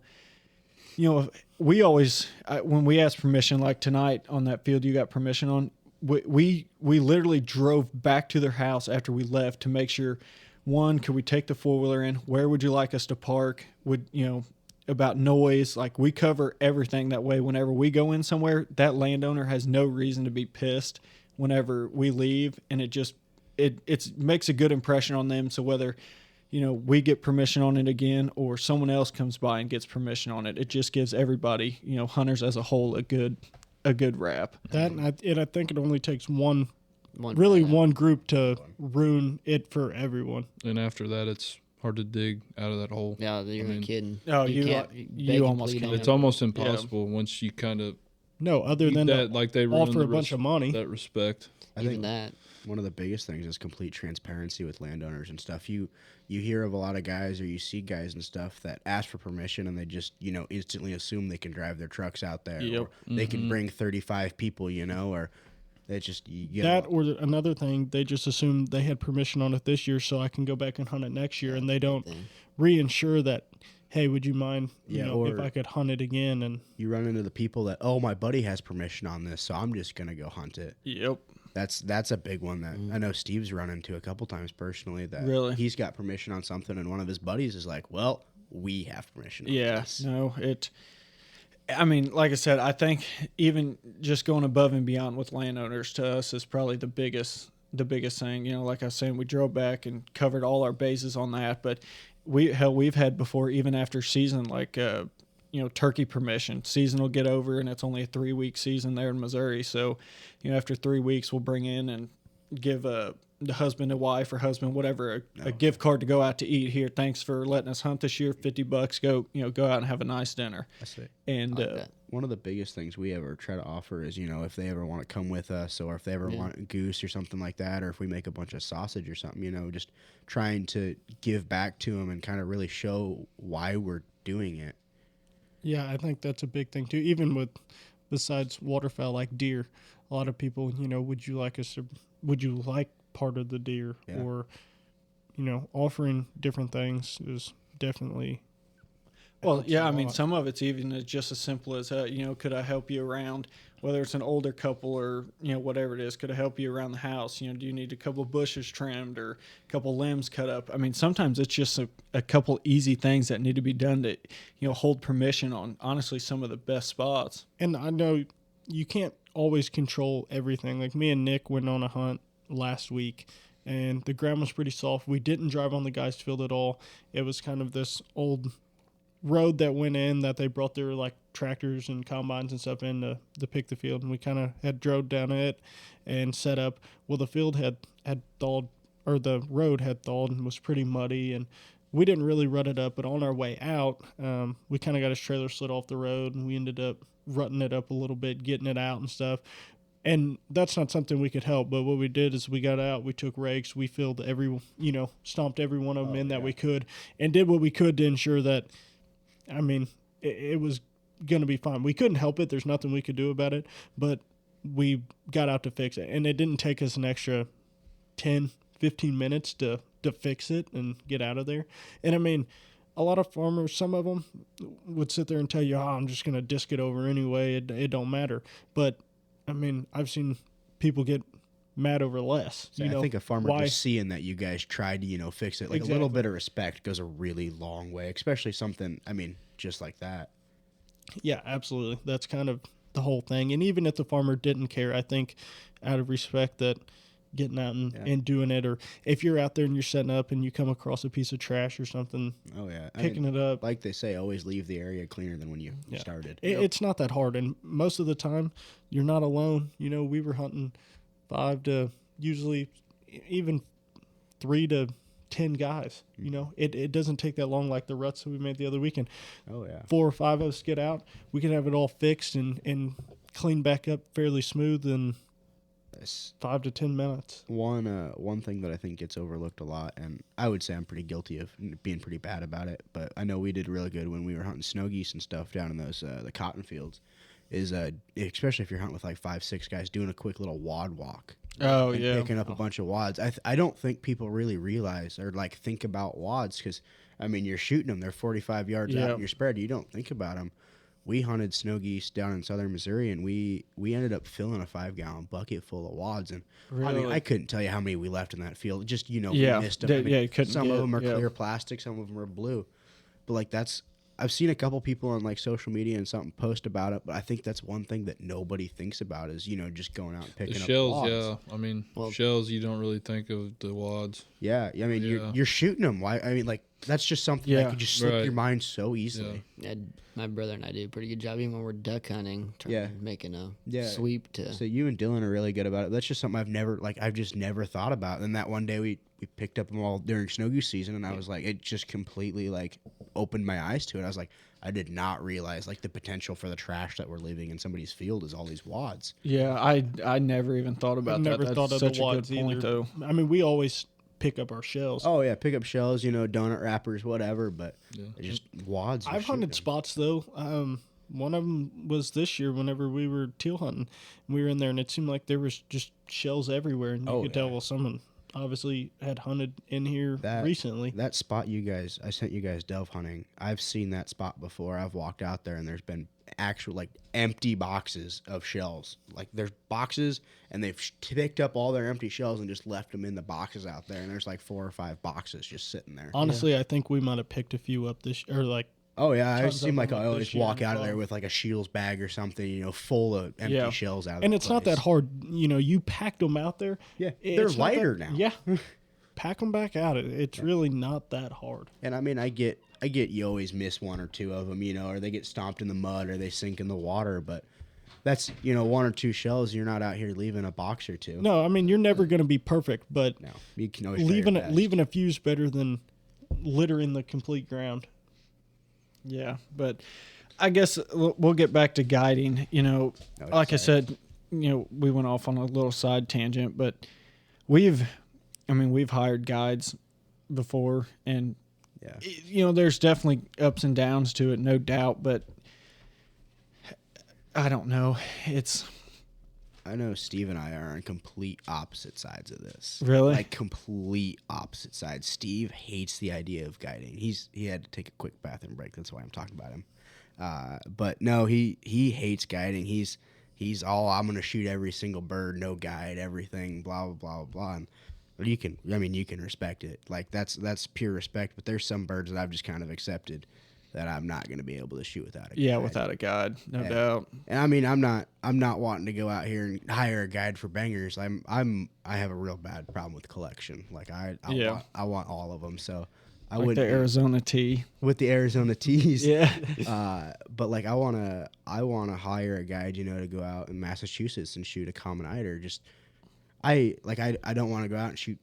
we always, when we ask permission, like tonight on that field you got permission on, we literally drove back to their house after we left to make sure, one, could we take the 4-wheeler in? Where would you like us to park? About noise, like we cover everything that way. Whenever we go in somewhere, that landowner has no reason to be pissed whenever we leave, and it makes a good impression on them. So whether we get permission on it again or someone else comes by and gets permission on it, it just gives everybody, hunters as a whole, a good rap.
That, and I think it only takes one
One
group to ruin it for everyone.
And after that, it's hard to dig out of that hole.
Yeah, you're not kidding.
Oh,
you
you
beg and
almost
plead
can't.
on
It's
it.
almost impossible once you kind of
No, other than
that, like they ruin
offer
the
a bunch of money.
that respect.
I
Even
think
that.
one of the biggest things is complete transparency with landowners and stuff. You hear of a lot of guys, or you see guys and stuff that ask for permission and they just instantly assume they can drive their trucks out there,
Yep.
or they can bring 35 people, or they just
Or another thing, they just assume they had permission on it this year, so I can go back and hunt it next year, and they don't reinsure that. Hey, would you mind? If I could hunt it again, and
you run into the people that, oh, my buddy has permission on this, so I'm just gonna go hunt it.
Yep.
That's a big one that I know Steve's run into a couple times personally. That
Really?
he's got permission on something, and one of his buddies is like, well, we have permission on this.
No, I mean, like I said, I think even just going above and beyond with landowners to us is probably the biggest thing. Like I was saying, we drove back and covered all our bases on that, but we've had before, even after season, like turkey permission. Season will get over, and it's only a 3-week season there in Missouri. So, after 3 weeks, we'll bring in and give the husband and wife, or husband, whatever, a gift card to go out to eat. Here, thanks for letting us hunt this year. $50. Go out and have a nice dinner.
That's it.
And
One of the biggest things we ever try to offer is, if they ever want to come with us, or if they ever want goose or something like that, or if we make a bunch of sausage or something, just trying to give back to them and kind of really show why we're doing it.
yeah, I think that's a big thing too. Even besides waterfowl, like deer, a lot of people, would you like part of the deer,
Yeah.
or offering different things is definitely.
well,
helps
yeah,
a
I mean,
lot.
some of it's even just as simple as, could I help you around, whether it's an older couple or, whatever it is, could I help you around the house? Do you need a couple bushes trimmed or a couple limbs cut up? I mean, sometimes it's just a couple easy things that need to be done to, hold permission on, honestly, some of the best spots.
And I know you can't always control everything. Like me and Nick went on a hunt last week, and the ground was pretty soft. We didn't drive on the guy's field at all. It was kind of this old road that went in that they brought their like tractors and combines and stuff in to pick the field, and we kind of had drove down it and set up. Well, the field had thawed, or the road had thawed and was pretty muddy, and we didn't really rut it up. But on our way out, we kind of got his trailer slid off the road, and we ended up rutting it up a little bit, getting it out and stuff. And that's not something we could help. But what we did is we got out, we took rakes, we filled stomped every one of them in that we could, and did what we could to ensure that, I mean, it was going to be fine. We couldn't help it. There's nothing we could do about it, but we got out to fix it. And it didn't take us an extra 10, 15 minutes to fix it and get out of there. And I mean, a lot of farmers, some of them would sit there and tell you, I'm just going to disc it over anyway. It don't matter. But I mean, I've seen people get mad over less.
So I think a farmer just seeing that you guys tried to, fix it, like a little
Exactly.
bit of respect goes a really long way, especially something, I mean, just like that.
Yeah, absolutely. That's kind of the whole thing. And even if the farmer didn't care, I think out of respect that getting out and doing it, or if you're out there and you're setting up and you come across a piece of trash or something,
Oh yeah,
picking it up.
like they say, always leave the area cleaner than when you started.
It's not that hard. And most of the time, you're not alone. You know, we were hunting 5 to usually even 3 to 10 guys. You know, it doesn't take that long like the ruts that we made the other weekend.
Oh yeah,
4 or 5 of us get out. We can have it all fixed and clean back up fairly smooth in
That's
5 to 10 minutes.
one thing that I think gets overlooked a lot, and I would say I'm pretty guilty of being pretty bad about it. But I know we did really good when we were hunting snow geese and stuff down in those the cotton fields. Is especially if you're hunting with like 5-6 guys, doing a quick little wad walk.
Oh
And
yeah.
picking up a bunch of wads. I don't think people really realize or like think about wads because I mean you're shooting them. They're 45 yards out in your spread. You don't think about them. We hunted snow geese down in southern Missouri, and we ended up filling a 5-gallon bucket full of wads. And I mean,
Really?
I couldn't tell you how many we left in that field. Just we missed them.
That- you couldn't
some of
get-
them are
yeah.
clear plastic, some of them are blue. But like I've seen a couple people on like social media and something post about it, but I think that's one thing that nobody thinks about is just going out and
The
picking up
shells,
wads.
yeah. I mean, shells, you don't really think of the wads.
Yeah, I mean,
Yeah.
you're shooting them. Why? I mean, like that's just something that could just slip
Right.
your mind so easily.
Yeah, my brother and I do a pretty good job, even when we're duck hunting, making a sweep to.
So you and Dylan are really good about it. That's just something I've just never thought about. And that one day we picked up them all during snow goose season, and I was like, it just completely like opened my eyes to it. I was like, I did not realize like the potential for the trash that we're leaving in somebody's field is all these wads.
Yeah, I never even thought about that.
Never
That's
thought of
such
the
a good
wads
point,
either.
though.
I mean, we always pick up our shells.
Oh yeah, pick up shells, donut wrappers, whatever. But just wads.
I've hunted spots though. One of them was this year whenever we were teal hunting. We were in there and it seemed like there was just shells everywhere, and you could tell, well, someone obviously had hunted in here recently.
That spot I sent you guys dove hunting. I've seen that spot before. I've walked out there and there's been actual like empty boxes of shells. Like there's boxes and they've picked up all their empty shells and just left them in the boxes out there. And there's like 4 or 5 boxes just sitting there.
Honestly, I think we might have picked a few up or like.
Oh yeah, I
Tons
seem
of
like
them
I
up
always
this year
walk
in
out of there
fall.
with like a Shields bag or something, full of empty shells out of
And
the
it's not that
place.
hard. You packed them out there.
Yeah, they're
It's not
lighter
that-
now.
Yeah. Pack them back out. It's really not that hard.
And I mean, I get you always miss 1 or 2 of them, or they get stomped in the mud or they sink in the water. But that's 1 or 2 shells. You're not out here leaving a box or 2.
No, I mean, you're never going to be perfect, but
No, you can always try your best.
leaving a few's better than littering the complete ground.
Yeah, but I guess we'll get back to guiding. Like I said, we went off on a little side tangent, but we've hired guides before, and there's definitely ups and downs to it, no doubt. But I don't know.
I know Steve and I are on complete opposite sides of this.
Really?
Like complete opposite sides. Steve hates the idea of guiding. He had to take a quick bathroom break. That's why I'm talking about him. But no, he hates guiding. He's all, I'm gonna shoot every single bird, no guide, everything, blah blah blah blah. And you can respect it. Like that's pure respect. But there's some birds that I've just kind of accepted that I'm not going to be able to shoot without a guide.
Yeah, without a guide, no doubt.
And I mean, I'm not wanting to go out here and hire a guide for bangers. I have a real bad problem with collection. Like I want all of them. So I
Like
would
the Arizona tea.
with the Arizona tees.
Yeah.
But like I wanna hire a guide, to go out in Massachusetts and shoot a common eider. Just I don't want to go out and shoot,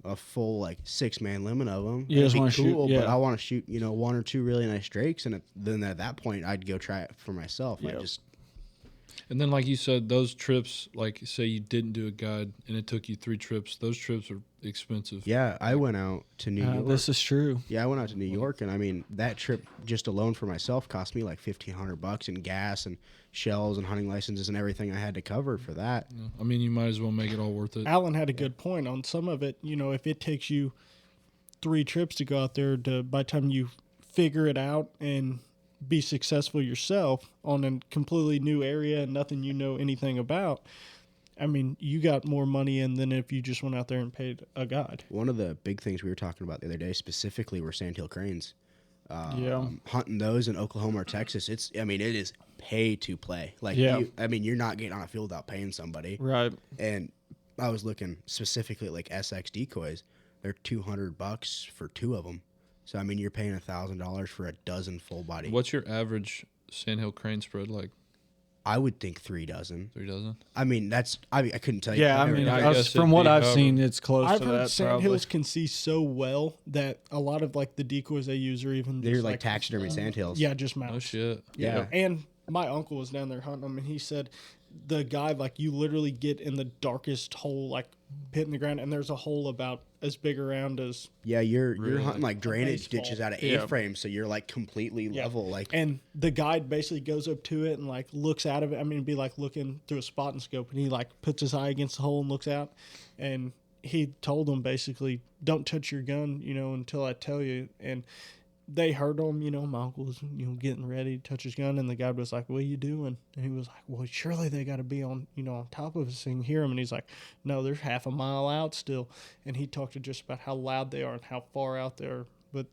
a full like 6-man limit of them.
You just
It'd be
wanna shoot,
cool,
yeah.
but I want to shoot, 1 or 2 really nice drakes, and then at that point I'd go try it for myself.
Yep.
And then, like you said, those trips, like say you didn't do a guide and it took you 3 trips, those trips are expensive.
Yeah, I went out to New York.
This is true.
Yeah, I went out to New York, and I mean that trip just alone for myself cost me like $1,500 in gas and shells and hunting licenses and everything I had to cover for that.
Yeah. I mean, you might as well make it all worth it.
Alan had a good point on some of it. If it takes you 3 trips to go out there, by the time you figure it out and be successful yourself on a completely new area and nothing you know anything about, I mean, you got more money in than if you just went out there and paid a guide.
One of the big things we were talking about the other day specifically were sandhill cranes.
Yeah.
Hunting those in Oklahoma or Texas, it is pay to play. Like,
Yeah.
you're not getting on a field without paying somebody.
Right.
And I was looking specifically at like SX decoys. They're $200 for 2 of them. So I mean, you're paying $1,000 for a dozen full body.
What's your average sandhill crane spread like?
I would think 3 dozen.
3 dozen?
I mean, I couldn't tell you.
Yeah, I
I've
mean,
never-
I guess
from
it'd
what
be
I've
covered.
seen, it's close
I've
to
heard
that.
sandhills can see so well that a lot of like the decoys they use are even
they're
just,
like taxidermy sandhills.
Yeah, just
Oh
mounts.
shit.
Yeah.
And my uncle was down there hunting them, and he said the guy, like, you literally get in the darkest hole, like pit in the ground, and there's a hole about as big around as.
Yeah, you're
Really?
hunting like drainage
baseball.
ditches out of
Yeah.
A-frame, so you're like completely level. Like,
And the guide basically goes up to it and like looks out of it. I mean, it'd be like looking through a spotting scope, and he like puts his eye against the hole and looks out. And he told them basically, don't touch your gun, until I tell you. And they heard him, my uncle was, getting ready to touch his gun, and the guy was like, what are you doing? And he was like, well, surely they got to be on, on top of us so you can hear him. And he's like, no, they're half a mile out still. And he talked to just about how loud they are and how far out they are. But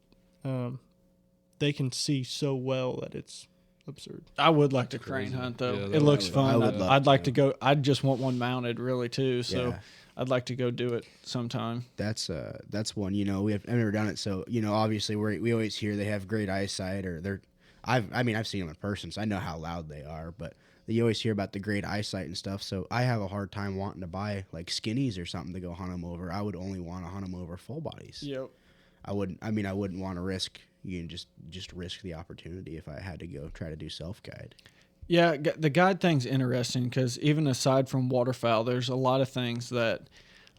they can see so well that it's absurd.
I would like to crane hunt though.
Yeah,
it
that
looks
would-
fun.
I would love
I'd like
to.
to go. I'd just want one mounted really too. So
Yeah.
I'd like to go do it sometime.
that's one. I've never done it, so obviously we always hear they have great eyesight, or they're. I've seen them in person, so I know how loud they are. But you always hear about the great eyesight and stuff. So I have a hard time wanting to buy like skinnies or something to go hunt them over. I would only want to hunt them over full bodies.
Yep.
I wouldn't want to risk. You can just risk the opportunity if I had to go try to do self guide.
Yeah, the guide thing's interesting because even aside from waterfowl, there's a lot of things that,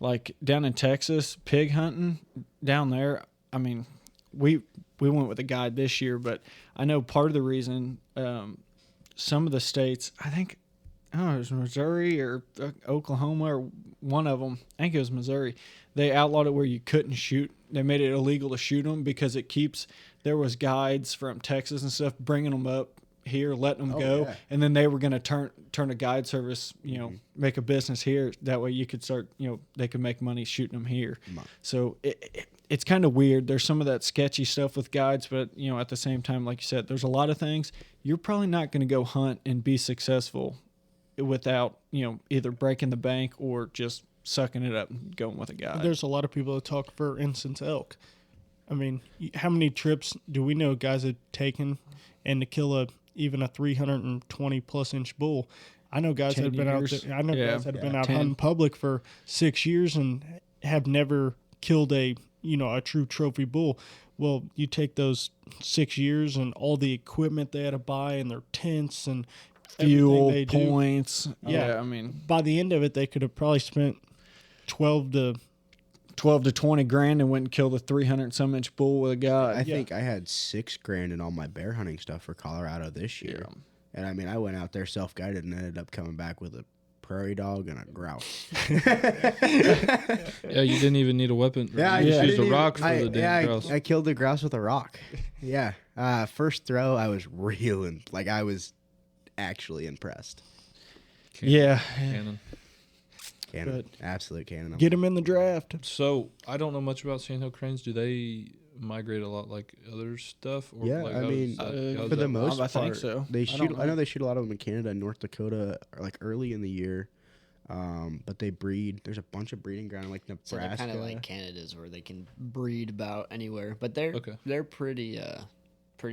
like down in Texas, pig hunting down there. I mean, we went with a guide this year, but I know part of the reason some of the states, I think, I don't know, it was Missouri or Oklahoma or one of them. I think it was Missouri. They outlawed it where you couldn't shoot. They made it illegal to shoot them because it keeps. There was guides from Texas and stuff bringing them up here, letting them go,
yeah.
and then they were going to turn a guide service, make a business here. That way you could start, they could make money shooting them here. So it's kind of weird. There's some of that sketchy stuff with guides, but at the same time, like you said, there's a lot of things you're probably not going to go hunt and be successful without either breaking the bank or just sucking it up and going with a guide.
There's a lot of people that talk, for instance, elk. I mean, how many trips do we know guys have taken and to kill even a 320 plus inch bull? I know guys that have
10
been out
years.
there. I know
Yeah.
guys that have been out
10.
hunting public for 6 years and have never killed a true trophy bull. Well, you take those 6 years and all the equipment they had to buy and their tents and
Fuel
everything they do.
points.
Yeah.
I mean,
By the end of it, they could have probably spent 12 to
20 grand and went and killed a 300 some inch bull with a guide.
I think I had $6,000 in all my bear hunting stuff for Colorado this year.
Yeah.
And I mean, I went out there self guided and ended up coming back with a prairie dog and a grouse.
Yeah, you didn't even need a weapon. You just
I
used a
didn't
rock
even-
for the damn grouse.
I killed the grouse with a rock. Yeah. First throw, I was reeling. Like, I was actually impressed.
Yeah.
Cannon.
Cannon. Absolute cannon.
get them in the draft.
So I don't know much about sandhill cranes. Do they migrate a lot like other stuff? Or
Yeah,
like
I
how
mean,
does that- how does
for the
that
most
I
part,
think so.
they
I
shoot.
don't
I know
know.
they shoot a lot of them in Canada and North Dakota, like early in the year. But they breed. There's a bunch of breeding ground like
So
Nebraska.
they're kind of like Canada's, where they can breed about anywhere, but they're pretty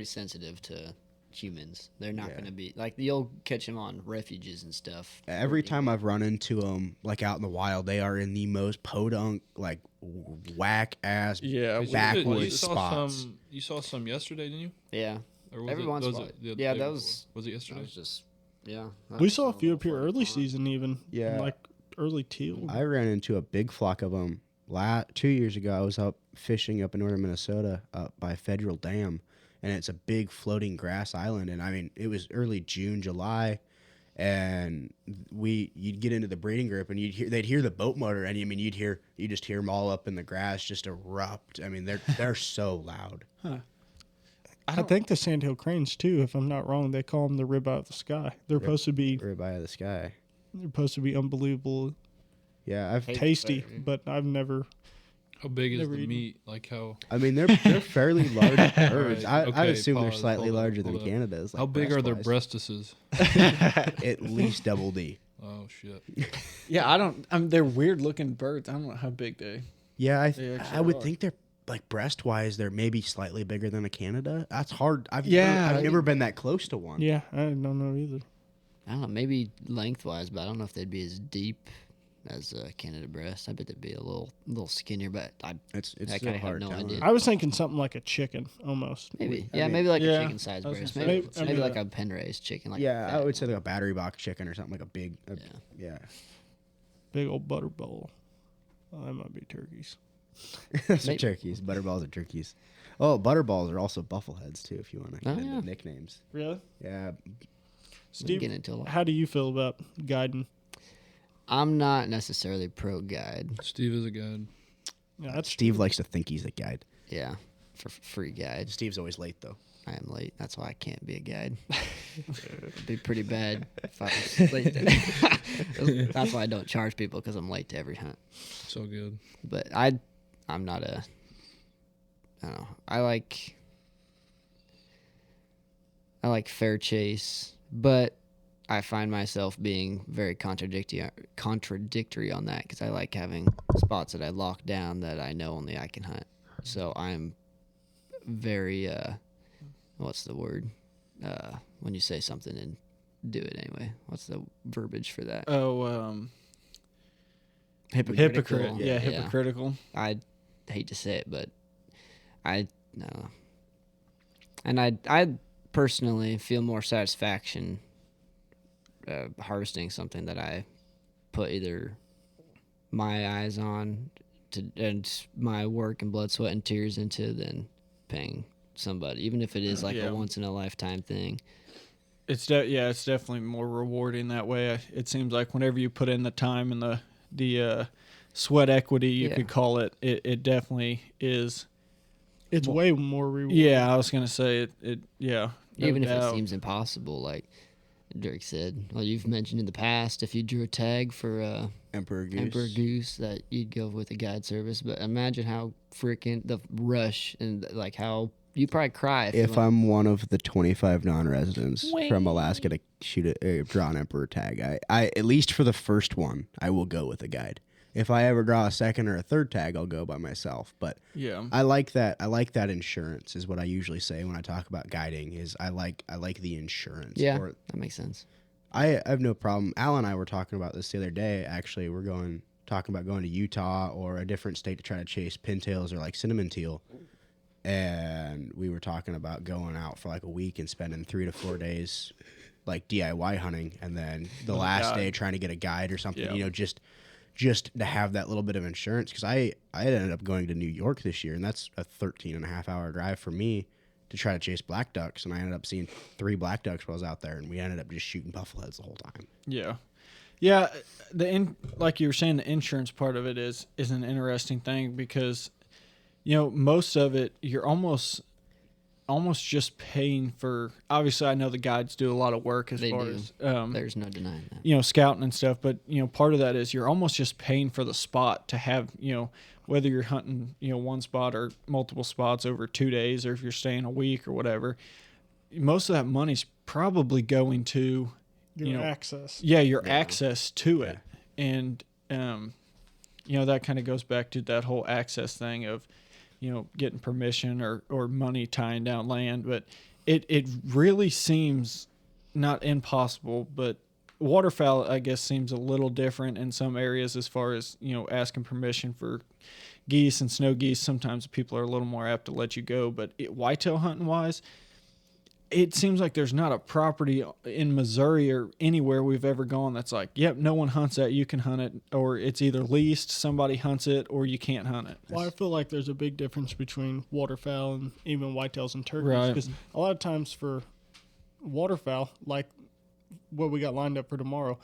sensitive to humans. They're not going to be like, you'll catch them on refuges and stuff.
Every time I've run into them, like out in the wild, they are in the most podunk, like whack ass
Yeah.
You
backwoods
saw
spots.
you saw some yesterday, didn't you?
Yeah,
Or was
every
it,
once in
was
a while.
it the
Yeah,
day
that
before?
was
Was it
that
yesterday?
was just that
We
was
saw a
so
few up here
far
early
gone.
season, even.
Yeah.
Like early teal.
I ran into a big flock of them 2 years ago. I was up fishing up in northern Minnesota up by Federal Dam, and it's a big floating grass island. And I mean, it was early June, July, and you'd get into the breeding group, and they'd hear the boat motor, and I mean, you just hear them all up in the grass just erupt. I mean, they're so loud.
I think the sandhill cranes too, if I'm not wrong, they call them the ribeye of the sky. They're supposed to be
Ribeye of the sky.
unbelievable
Yeah, I've
Hey,
tasty,
but-
but I've never
How big is
Never
the
eaten.
meat? Like how
I mean, they're fairly large birds.
Right,
I'd
okay,
assume they're
pause,
slightly
hold up,
larger than
hold up.
Canada's. Like
how big are their
breast-wise.
breastises?
At least double D.
Oh shit.
Yeah, they're weird looking birds. I don't know how big they.
Yeah,
They actually
I would
are.
think they're like breast-wise, they're maybe slightly bigger than a Canada. That's hard. I've
Yeah.
never been that close to one.
Yeah, I don't know either.
I don't know, maybe lengthwise, but I don't know if they'd be as deep as Canada breast. I bet they'd be a little skinnier, but
It's
I
still
kinda have
hard
no
telling.
idea.
I was thinking something like a chicken almost.
maybe,
I
yeah,
mean,
maybe like
yeah,
a chicken sized
I was
breast,
gonna
maybe,
say,
maybe
I
like
mean,
a pen raised chicken. Like
Yeah, I
that
would say
one.
like a battery box chicken or something like a big. Yeah.
Big old butterball. Oh, that might be turkeys.
Those are
Maybe.
turkeys. Butterballs are turkeys. Oh, butterballs are also buffleheads too. If you want to get
Oh,
into
yeah.
nicknames.
Really?
Yeah.
Steve,
get into a lot.
how do you feel about guiding?
I'm not necessarily pro guide.
Steve is a guide.
Yeah, that's
Steve likes to think he's a guide.
Yeah, for free guide.
Steve's always late though.
I am late. That's why I can't be a guide. It'd be pretty bad if I was late. That's why I don't charge people because I'm late to every hunt.
So good.
But I'm not a. I don't know. I like fair chase, but I find myself being very contradictory on that because I like having spots that I lock down that I know only I can hunt. So I'm very what's the word? When you say something and do it anyway. What's the verbiage for that?
Oh,
Hypocritical.
hypocrite. Yeah, hypocritical.
I hate to say it, but I no. And I personally feel more satisfaction harvesting something that I put either my eyes on and my work and blood, sweat, and tears into than paying somebody, even if it is like
Yeah.
a once in a lifetime thing.
It's it's definitely more rewarding that way. It seems like whenever you put in the time and the sweat equity, you
Yeah.
could call it. It definitely is.
It's way more rewarding.
Yeah, I was gonna say it. Yeah, no
Even if
doubt.
it seems impossible, like Drake said. Well, you've mentioned in the past, if you drew a tag for
Emperor Goose.
Emperor Goose, that you'd go with a guide service. But imagine how freaking the rush and like how you'd probably cry
If
you
I'm one of the 25 non-residents from Alaska to draw an Emperor tag, I at least for the first one, I will go with a guide. If I ever draw a second or a third tag, I'll go by myself. But
Yeah,
I like that. I like that insurance is what I usually say when I talk about guiding. Is I like the insurance.
Yeah,
Or
that makes sense.
I have no problem. Al and I were talking about this the other day. Actually, we're talking about going to Utah or a different state to try to chase pintails or like cinnamon teal. And we were talking about going out for like a week and spending 3 to 4 days like DIY hunting, and then the
With a
last
guide.
day trying to get a guide or something.
Yeah.
You know, just to have that little bit of insurance, because I ended up going to New York this year, and that's a 13.5-hour drive for me to try to chase black ducks, and I ended up seeing 3 black ducks while I was out there, and we ended up just shooting buffleheads the whole time.
yeah. Like you were saying, the insurance part of it is an interesting thing because, most of it you're almost just paying for. Obviously, I know the guides do a lot of work as
They
far
do.
as
There's no denying that.
scouting and stuff, but part of that is you're almost just paying for the spot to have, whether you're hunting, one spot or multiple spots over 2 days, or if you're staying a week or whatever. Most of that money's probably going to
Your access.
your access to it. And that kind of goes back to that whole access thing of getting permission or money tying down land. But it really seems not impossible, but waterfowl, I guess, seems a little different in some areas as far as asking permission for geese and snow geese. Sometimes people are a little more apt to let you go, but whitetail hunting wise, it seems like there's not a property in Missouri or anywhere we've ever gone that's like, yep, no one hunts that, you can hunt it, or it's either leased, somebody hunts it, or you can't hunt it.
Well, I feel like there's a big difference between waterfowl and even whitetails and turkeys.
Right.
Because a lot of times for waterfowl, like what we got lined up for tomorrow,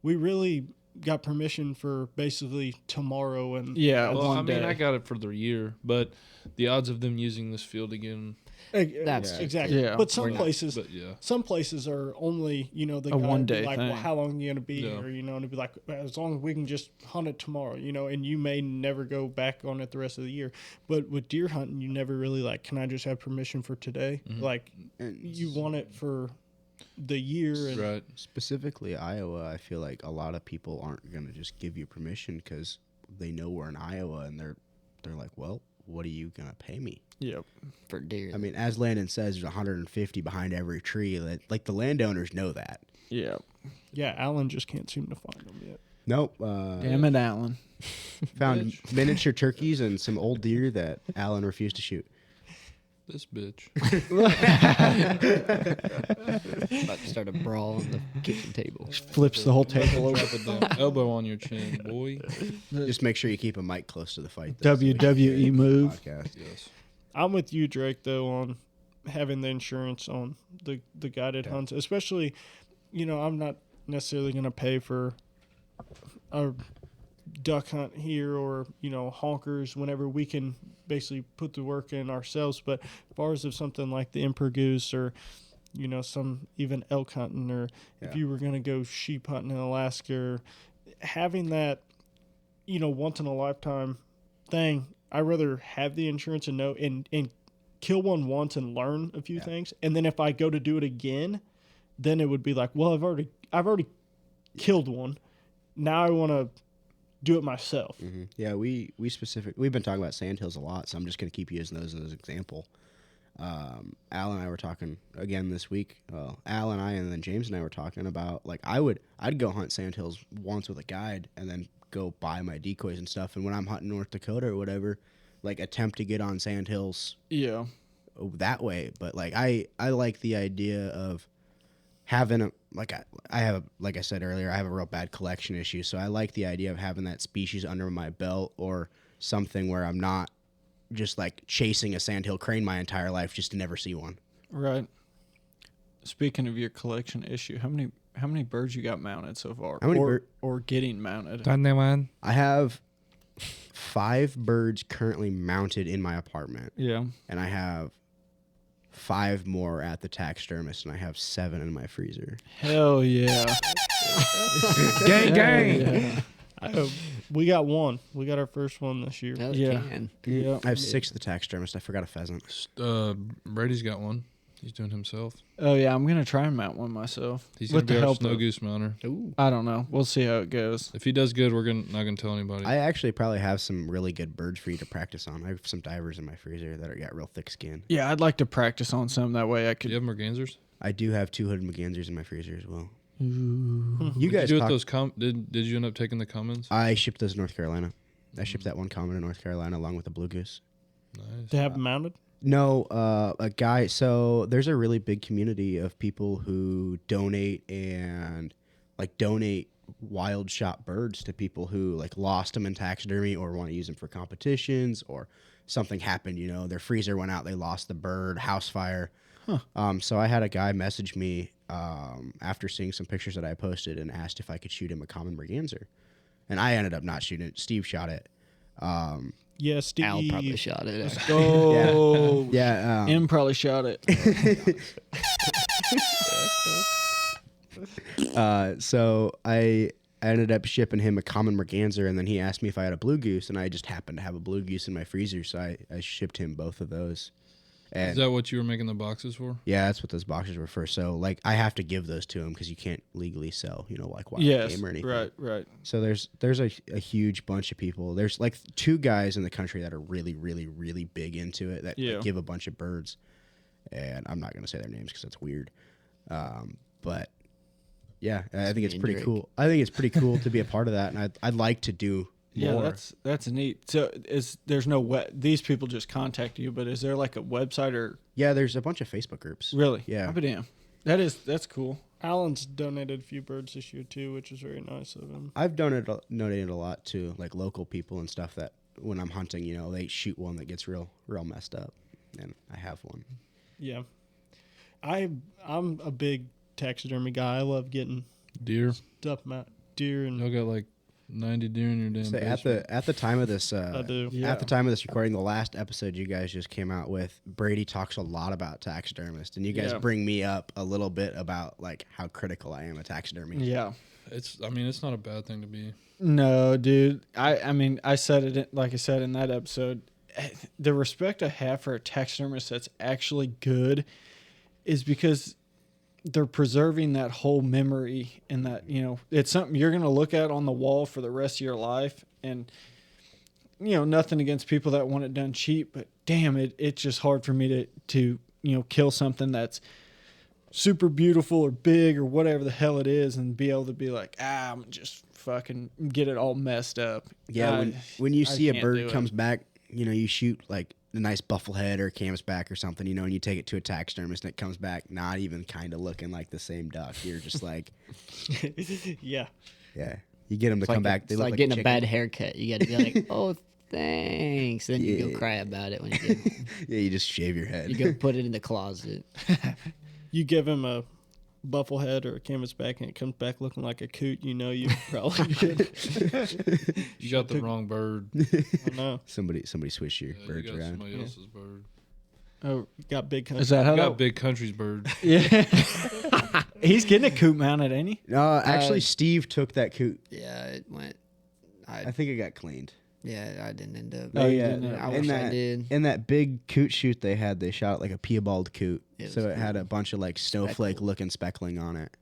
we really got permission for basically tomorrow and
Yeah,
Well,
one
I mean,
day.
I got it for the year, but the odds of them using this field again,
That's
exactly.
Yeah.
But some
We're not-
places,
but yeah.
some places are only, the
A
guy would be
one-day
like,
thing.
well, how long are you gonna be
Yeah.
here? And it'd be like, as long as we can just hunt it tomorrow, and you may never go back on it the rest of the year. But with deer hunting, you never really like, can I just have permission for today? Like, you want it for the year, and
Right.
Specifically Iowa, I feel like a lot of people aren't going to just give you permission because they know we're in Iowa, and they're like, well, what are you going to pay me?
Yep.
for deer.
I mean, as Landon says, there's 150 behind every tree. Like the landowners know that.
Yeah.
yeah, Alan just can't seem to find them yet.
Nope.
Damn it, Alan.
Found miniature turkeys and some old deer that Alan refused to shoot.
This bitch.
About to start a brawl on the kitchen table.
Flips the whole table over.
Drop a damn elbow on your chin, boy.
Just make sure you keep a mic close to the fight. though, so we can
WWE
get
move.
podcast.
Yes.
I'm with you, Drake, though, on having the insurance on the guided hunts, especially, I'm not necessarily going to pay for a duck hunt here or, honkers whenever we can basically put the work in ourselves. But as far as if something like the emperor goose or, some even elk hunting, or if
Yeah.
you were going to go sheep hunting in Alaska, or having that, once in a lifetime thing, I'd rather have the insurance and know and kill one once and learn a few things. And then if I go to do it again, then it would be like, well, I've already killed one. Now I want to do it myself.
Mhm. Yeah, we've been talking about sandhills a lot, so I'm just going to keep using those as an example. Al and I were talking again this week. Al and I, and then James and I were talking about, like, I'd go hunt sandhills once with a guide and then go buy my decoys and stuff. And when I'm hunting North Dakota or whatever, like, attempt to get on sandhills
Yeah.
that way. But like, I like the idea of having I have, like I said earlier, I have a real bad collection issue, so I like the idea of having that species under my belt, or something where I'm not just like chasing a sandhill crane my entire life just to never see one.
Right. Speaking of your collection issue, how many birds you got mounted so far?
How many
or getting mounted?
I have 5 birds currently mounted in my apartment,
Yeah.
and I have 5 more at the taxidermist, and I have 7 in my freezer.
Hell yeah.
Gang,
Yeah.
We got one. We got our first one this year.
Hell,
Yeah.
can.
Yeah.
I have 6 at the taxidermist. I forgot a pheasant.
Brady's got one. He's doing himself.
Oh yeah, I'm gonna try and mount one myself.
He's
with
gonna be
the
our
help
snow
of,
goose mounter.
Ooh.
I don't know. We'll see how it goes.
If he does good, we're not gonna tell anybody.
I actually probably have some really good birds for you to practice on. I have some divers in my freezer that got real thick skin.
Yeah, I'd like to practice on some. That way I
Do
could.
you have mergansers?
I do have 2 hooded mergansers in my freezer as well.
Ooh.
You
Did
guys
you do
talk-
it those did you end up taking the commons?
I shipped those to North Carolina. I shipped that one common to North Carolina along with the blue goose.
Nice.
To have them mounted.
No, a guy. So there's a really big community of people who donate wild shot birds to people who like lost them in taxidermy or want to use them for competitions, or something happened. Their freezer went out, they lost the bird, house fire. So I had a guy message me after seeing some pictures that I posted and asked if I could shoot him a common merganser, and I ended up not shooting it. Steve shot it.
Yeah, Steve.
Al probably shot it.
Let's
actually.
go.
Yeah.
M probably shot it.
So I ended up shipping him a common merganser, and then he asked me if I had a blue goose, and I just happened to have a blue goose in my freezer, so I shipped him both of those.
Is
And
that what you were making the boxes for?
yeah, that's what those boxes were for. So like, I have to give those to him because you can't legally sell, like wild
Yes.
game or anything.
Right.
So there's a huge bunch of people. There's like 2 guys in the country that are really, really, really big into it that
Yeah.
give a bunch of birds, and I'm not gonna say their names because that's weird. But yeah, I think it's
me and
pretty
Drake.
cool. I think it's pretty cool to be a part of that, and I'd like to do
Yeah,
more.
that's neat. So there's no these people just contact you, but is there like a website or
Yeah, there's a bunch of Facebook groups.
really?
Yeah.
I'll be damn. That's cool.
Alan's donated a few birds this year too, which is very nice of him.
I've donated a lot to like local people and stuff that when I'm hunting, they shoot one that gets real messed up, and I have one.
Yeah, I'm a big taxidermy guy. I love getting
Deer.
stuff deer and
Y'all got like 90 deer in your damn
So
basement.
at the time of this,
I do.
at the time of this recording, the last episode you guys just came out with, Brady talks a lot about taxidermists, and you guys
Yeah.
bring me up a little bit about like how critical I am at taxidermy.
Yeah.
It's not a bad thing to be.
No, dude. I mean, I said it like I said in that episode. The respect I have for a taxidermist that's actually good is because they're preserving that whole memory, and that, you know, it's something you're going to look at on the wall for the rest of your life. And, you know, nothing against people that want it done cheap, but damn, it's just hard for me to, you know, kill something that's super beautiful or big or whatever the hell it is and be able to be like, I'm just fucking get it all messed up.
Yeah, when you see a
can't do
bird
it.
comes back, you know, you shoot like a nice buffle head or canvasback or something, you know, and you take it to a taxidermist and it comes back not even kind of looking like the same duck. You're just like,
yeah.
yeah. You get them to come back. They
It's
look
like
like
getting a
chicken.
bad haircut. You got to be like, oh, thanks. Then you
Yeah.
go cry about it when you get
Yeah, you just shave your head.
you go put it in the closet.
You give him a buffle head or a canvasback and it comes back looking like a coot, you know you probably should.
You got the wrong bird.
I know.
Somebody switch your
You
birds
got
around.
somebody else's bird.
Oh, got big country.
Is that how
You got
that?
Big Country's bird.
Yeah. He's getting a coop mounted, ain't he?
No, actually, Steve took that coot.
Yeah, it went.
I think it got cleaned.
Yeah, I didn't end up.
Oh, you
yeah.
didn't
I
in
wish I
that,
did.
In that big coot shoot they had, they shot like a piebald coot.
It
So
was
it had a bunch of like snowflake looking speckling on it.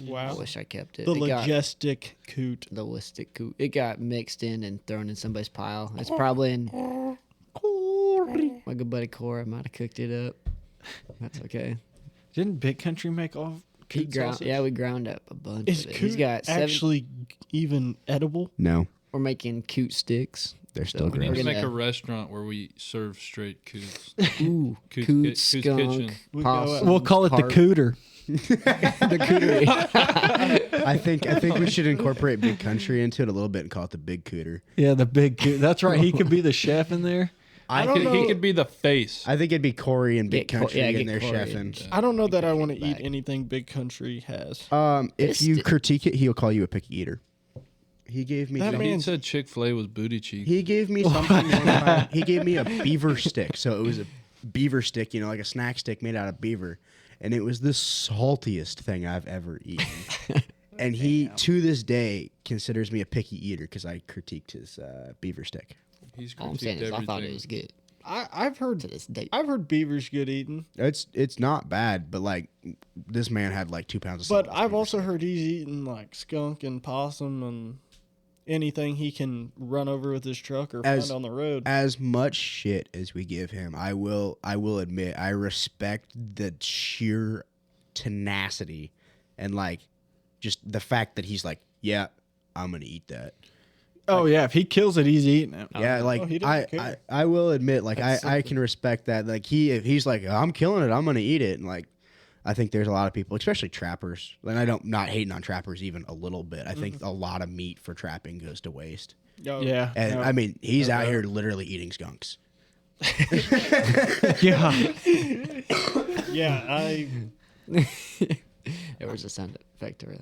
I
Wow.
wish I kept it.
The
It got
majestic coot.
the listic coot. It got mixed in and thrown in somebody's pile. It's probably in. My good buddy Cora might have cooked it up. That's okay.
Didn't Big Country make all
He
coot
ground,
sausage?
yeah, we ground up a bunch
Is
of it.
coot
He's got seven.
actually even edible?
No,
We're making coot sticks.
they're still
We need
gross.
to
We're
make a
gonna-
restaurant where we serve straight coots.
Ooh,
Coot-
coot,
Coot's
skunk,
Kitchen.
We go out-
possum.
We'll call it the
carp.
cooter.
The cootery.
I think we should incorporate Big Country into it a little bit and call it the Big Cooter.
Yeah, the big coot. That's right. He could be the chef in there.
I
don't
think
know.
He could be the face.
I think it'd be Corey and Big
Get
Country
yeah,
in
get
there
Corey
chefing.
and-
I don't know that I want to
Big
eat
Country
anything Big Country has.
If you
Pissed.
critique it, he'll call you a picky eater. He gave me
That
some-
He
man-
said Chick-fil-A was booty cheek.
he gave me something one time. He gave me a beaver stick. So it was a beaver stick, you know, like a snack stick made out of beaver. And it was the saltiest thing I've ever eaten. And he, to this day, considers me a picky eater because I critiqued his beaver stick.
He's
All I'm saying is, I thought it
everything.
was good
I've heard
to this day.
I've heard beaver's good eating,
It's not bad, but like this man had like 2 pounds of
but
salt.
I've also heard he's eating like skunk and possum and anything he can run over with his truck or
As-
find on the road.
as much shit as we give him, I will admit I respect the sheer tenacity and like just the fact that he's like, yeah, I'm gonna eat that.
Oh yeah, if he kills it, he's eating it.
Yeah, like
he doesn't
I
care.
I will admit, like
That's
I can respect that. Like if he's like, I'm killing it, I'm gonna eat it, and like I think there's a lot of people, especially trappers, and I don't not hating on trappers even a little bit. I think a lot of meat for trapping goes to waste.
Yo,
Yeah,
And
no.
I mean, he's out here literally eating skunks.
yeah.
yeah,
There was a sound effect to that.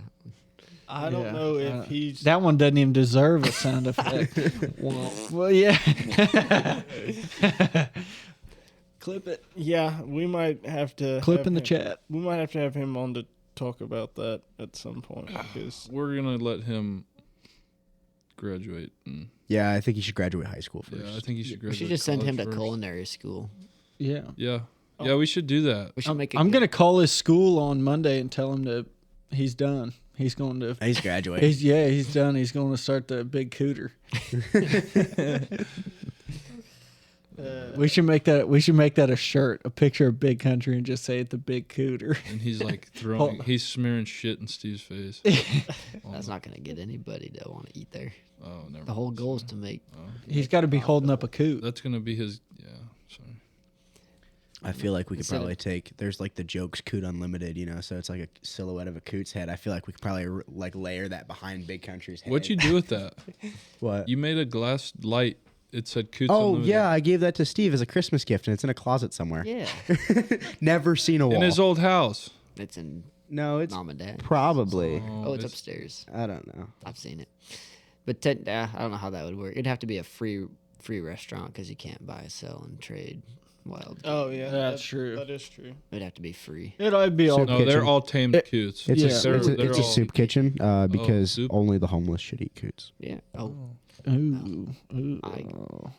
I don't
Yeah,
know if he's
That one doesn't even deserve a sound effect. Well, yeah. Clip it.
Yeah, we might have to
Clip
have
in the
him-
chat.
We might have to have him on to talk about that at some point because
We're gonna let him graduate. And,
Yeah, I think he should graduate high school first.
yeah, I think he should
We
graduate.
should just send him to
college first.
culinary school.
Yeah.
Yeah, yeah, we should do that.
We should make.
I'm gonna call his school on Monday and tell him to. He's done. He's going to.
He's graduating.
He's done. He's going to start the big cooter. We should make that. We should make that a shirt, a picture of Big Country, and just say it the big cooter.
And he's like throwing, he's smearing shit in Steve's face.
That's not gonna get anybody to want to eat there.
Oh, never.
The whole
mind.
goal is to make.
He's got to be holding up a coot.
That's gonna be his. Yeah, sorry.
I feel like we could
Instead of-
probably take. There's like the Jokes Coot Unlimited, you know, so it's like a silhouette of a coot's head. I feel like we could probably like layer that behind Big Country's head.
What'd you do with that?
What?
You made a glass light. It said Coots
Oh
Unlimited.
yeah, I gave that to Steve as a Christmas gift, and it's in a closet somewhere.
Yeah,
Never seen a wall.
In his old house.
it's in.
No, it's
mom and dad.
probably.
Oh, it's upstairs.
I don't know.
I've seen it, but I don't know how that would work. It'd have to be a free restaurant because you can't buy, sell, and trade wild.
Oh yeah,
That's true.
That is true.
It'd have to be free.
It'd be all.
No,
kitchen.
they're all tamed coots.
It's,
Yeah.
it's a soup kitchen because
soup?
only the homeless should eat coots.
Yeah. Oh,
Ooh.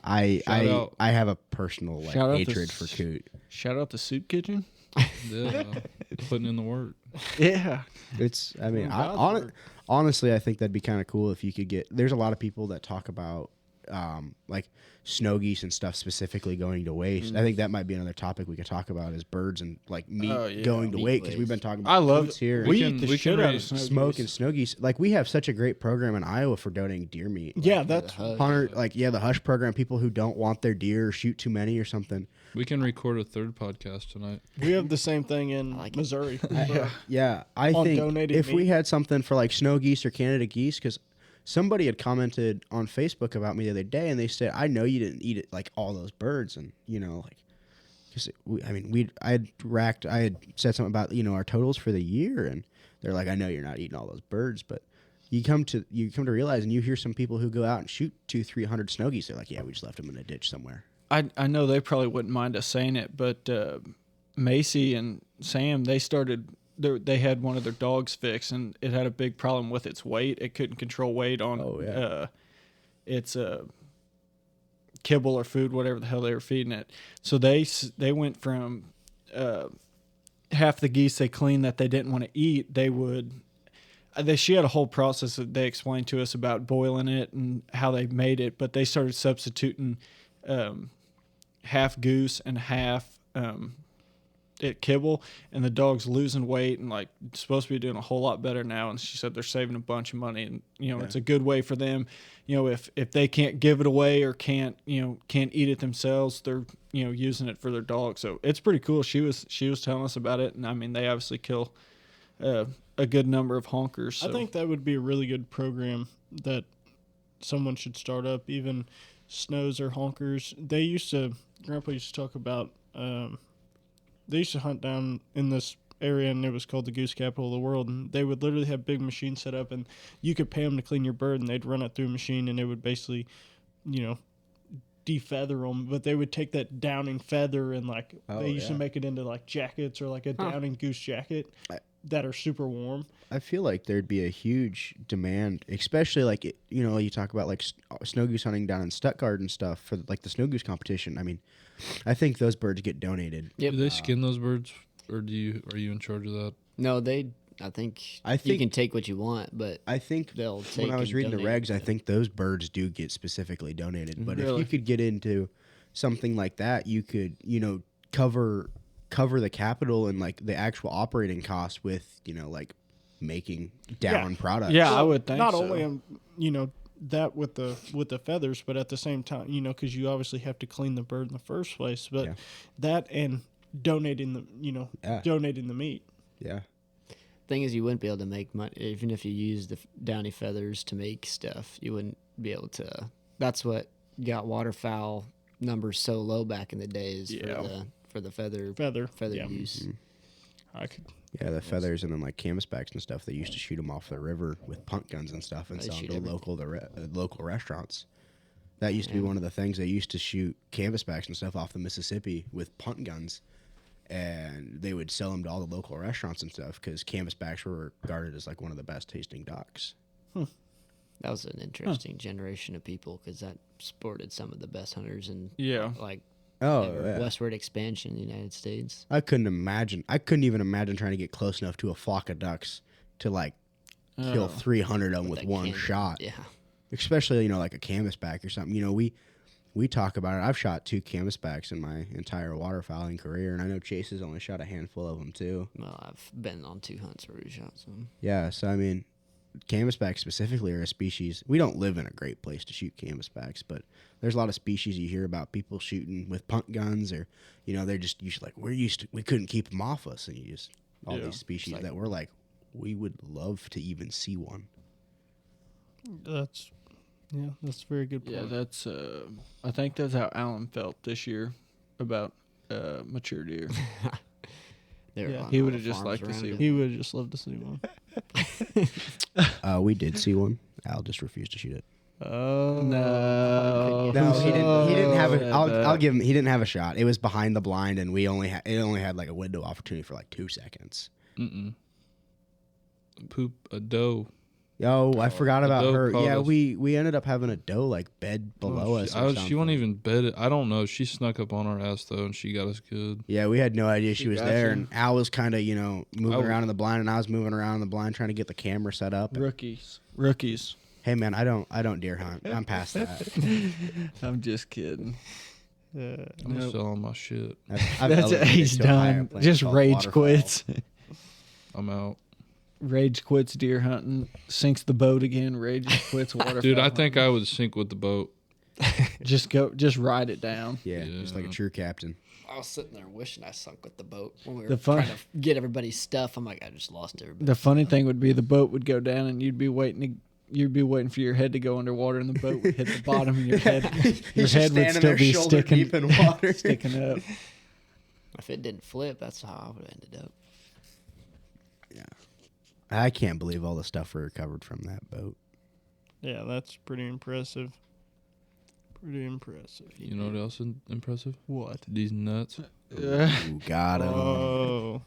I-
Shout out.
I have a personal
Shout out to
hatred for coot.
Shout out to Soup Kitchen.
Yeah, putting in the work.
Yeah.
It's I mean
God's
I,
work.
honestly I think that'd be kind of cool if you could get. There's a lot of people that talk about like snow geese and stuff specifically going to waste. I think that might be another topic we could talk about is birds and like meat
Oh, yeah.
going to
Meat
waste because we've been
waste.
talking
I
about
love
coots
it.
here.
We
can-
eat the
we
shit
can
out
raise
of
Smoke
geese.
and snow geese. Like we have such a great program in Iowa for donating deer meat.
Yeah,
the
that's
hush.
Hunter, like the hush program. People who don't want their deer or shoot too many or something.
We can record a third podcast tonight.
we have the same thing in
like it.
Missouri.
Yeah, I
On
think
donating
if we
meat.
had something for like snow geese or Canada geese, because somebody had commented on Facebook about me the other day, and they said, "I know you didn't eat it like all those birds," and like, because I had said something about our totals for the year, and they're like, "I know you're not eating all those birds," but you come to realize, and you hear some people who go out and shoot 200-300 snow geese, they're like, "Yeah, we just left them in a ditch somewhere."
I know they probably wouldn't mind us saying it, but Macy and Sam, they had one of their dogs fixed, and it had a big problem with its weight. It couldn't control weight on its kibble or food, whatever the hell they were feeding it. So they went from half the geese they cleaned that they didn't want to eat. She had a whole process that they explained to us about boiling it and how they made it, but they started substituting half goose and half kibble, and the dog's losing weight and like supposed to be doing a whole lot better now. And she said they're saving a bunch of money, and it's a good way for them. If they can't give it away or can't eat it themselves, they're using it for their dog. So it's pretty cool. She was telling us about it, and I mean they obviously kill a good number of honkers. So.
I think that would be a really good program that someone should start up. Even snows or honkers. Grandpa used to talk about. They used to hunt down in this area, and it was called the Goose Capital of the World. And they would literally have big machines set up, and you could pay them to clean your bird, and they'd run it through a machine, and it would basically, defeather them. But they would take that downing feather and they used to make it into like jackets or like a downing goose jacket that are super warm.
I feel like there'd be a huge demand, especially like you talk about like snow goose hunting down in Stuttgart and stuff for like the snow goose competition. I mean, I think those birds get donated.
Yep.
Do they skin those birds, or are you in charge of that?
No, I think you can take what you want, but
I think
they'll take.
when I was
and
reading the
donate.
regs, I think those birds do get specifically donated. But if
Really?
you could get into something like that, you could cover the capital and like the actual operating cost with like making down products.
Yeah, I would think
Not
so.
only that with the feathers, but at the same time, because you obviously have to clean the bird in the first place. But
Yeah.
that and donating the meat.
Yeah.
Thing is, you wouldn't be able to make money even if you used the downy feathers to make stuff. You wouldn't be able to. That's what got waterfowl numbers so low back in the days for the feather
Yeah.
use.
I could.
Yeah, the feathers and then like canvasbacks and stuff. They used to shoot them off the river with punt guns and stuff and
They
sell them
shoot
to
everything.
local restaurants. That used to be one of the things. They used to shoot canvasbacks and stuff off the Mississippi with punt guns, and they would sell them to all the local restaurants and stuff because canvasbacks were regarded as like one of the best tasting ducks.
That was an interesting generation of people because that sported some of the best hunters and like westward expansion in the United States.
I couldn't even imagine trying to get close enough to a flock of ducks to like kill 300 of them with
That
one
canvas-
shot.
Yeah.
Especially like a canvasback or something. We talk about it. I've shot 2 canvasbacks in my entire waterfowling career, and I know Chase has only shot a handful of them too.
Well, I've been on 2 hunts where we shot some.
Yeah, so I mean, canvasbacks specifically are a species. We don't live in a great place to shoot canvasbacks, but there's a lot of species you hear about people shooting with punt guns, or they're just usually like we couldn't keep them off us, and you just all these species that we're like we would love to even see one.
That's a very good point.
Yeah, that's. I think that's how Alan felt this year about mature deer.
There
Yeah.
are
He
a lot
would've
of
just
farms
liked to
around
see
it.
He would have just loved to see one.
We did see one. Al just refused to shoot it.
Oh
No.
No,
Who
he
said
didn't. He didn't have
that?
it. I'll give him. He didn't have a shot. It was behind the blind, and it only had like a window opportunity for like 2 seconds.
Poop a doe.
Yo, I forgot
the
about
doe
her.
caught
Yeah,
us.
we ended up having a doe like bed below us. Or
She wasn't
something.
even bedded. I don't know. She snuck up on our ass though, and she got us good.
Yeah, we had no idea she was
got
there,
you.
and Al was kind of moving
was-
around in the blind, and I was moving around in the blind trying to get the camera set up.
Rookies.
Hey man, I don't deer hunt. I'm past that.
I'm just kidding.
I'm
Nope.
selling my shit.
I've
That's it.
elevated
He's
to a higher
done.
plane
Just
called
rage
Waterfowl.
quits.
I'm out.
Rage quits deer hunting. Sinks the boat again. Rage quits waterfowl.
Dude, I think I would sink with the boat.
just ride it down.
Yeah, just like a
Yeah.
true captain.
I was sitting there wishing I sunk with the boat when we were
The fun-
trying to get everybody's stuff. I'm like, I just lost everybody.
The funny thing would be the boat would go down and you'd be waiting for your head to go underwater and the boat would hit the bottom and your head would still be sticking
in water.
sticking up.
If it didn't flip, that's how I would have ended up.
I can't believe all the stuff we recovered from that boat.
Yeah, that's pretty impressive. Pretty impressive.
You know what else is impressive?
What?
These nuts.
Ooh, got him.
Oh.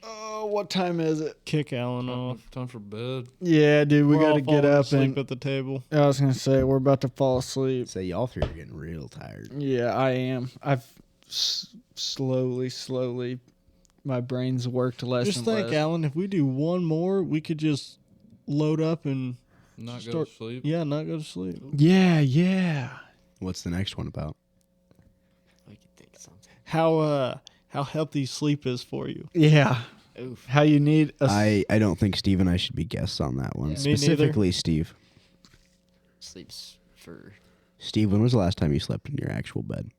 Oh, what time is it?
Kick Alan off.
Time for bed.
Yeah, dude, we
We're
got
all
to get
falling
up
asleep
and
at the table.
I was gonna say we're about to fall asleep.
Say y'all three are getting real tired.
Yeah, I am. I've slowly, my brain's worked less
Just
and
think,
less.
Alan, if we do one more, we could just load up and
Not go
Start-
to sleep.
not go to sleep.
Yeah.
What's the next one about?
I could think of something.
How healthy sleep is for you.
Yeah.
Oof.
How you need a
I don't think Steve and I should be guests on that one.
Yeah.
Me neither.
Specifically, Steve.
Sleeps for.
Steve, when was the last time you slept in your actual bed?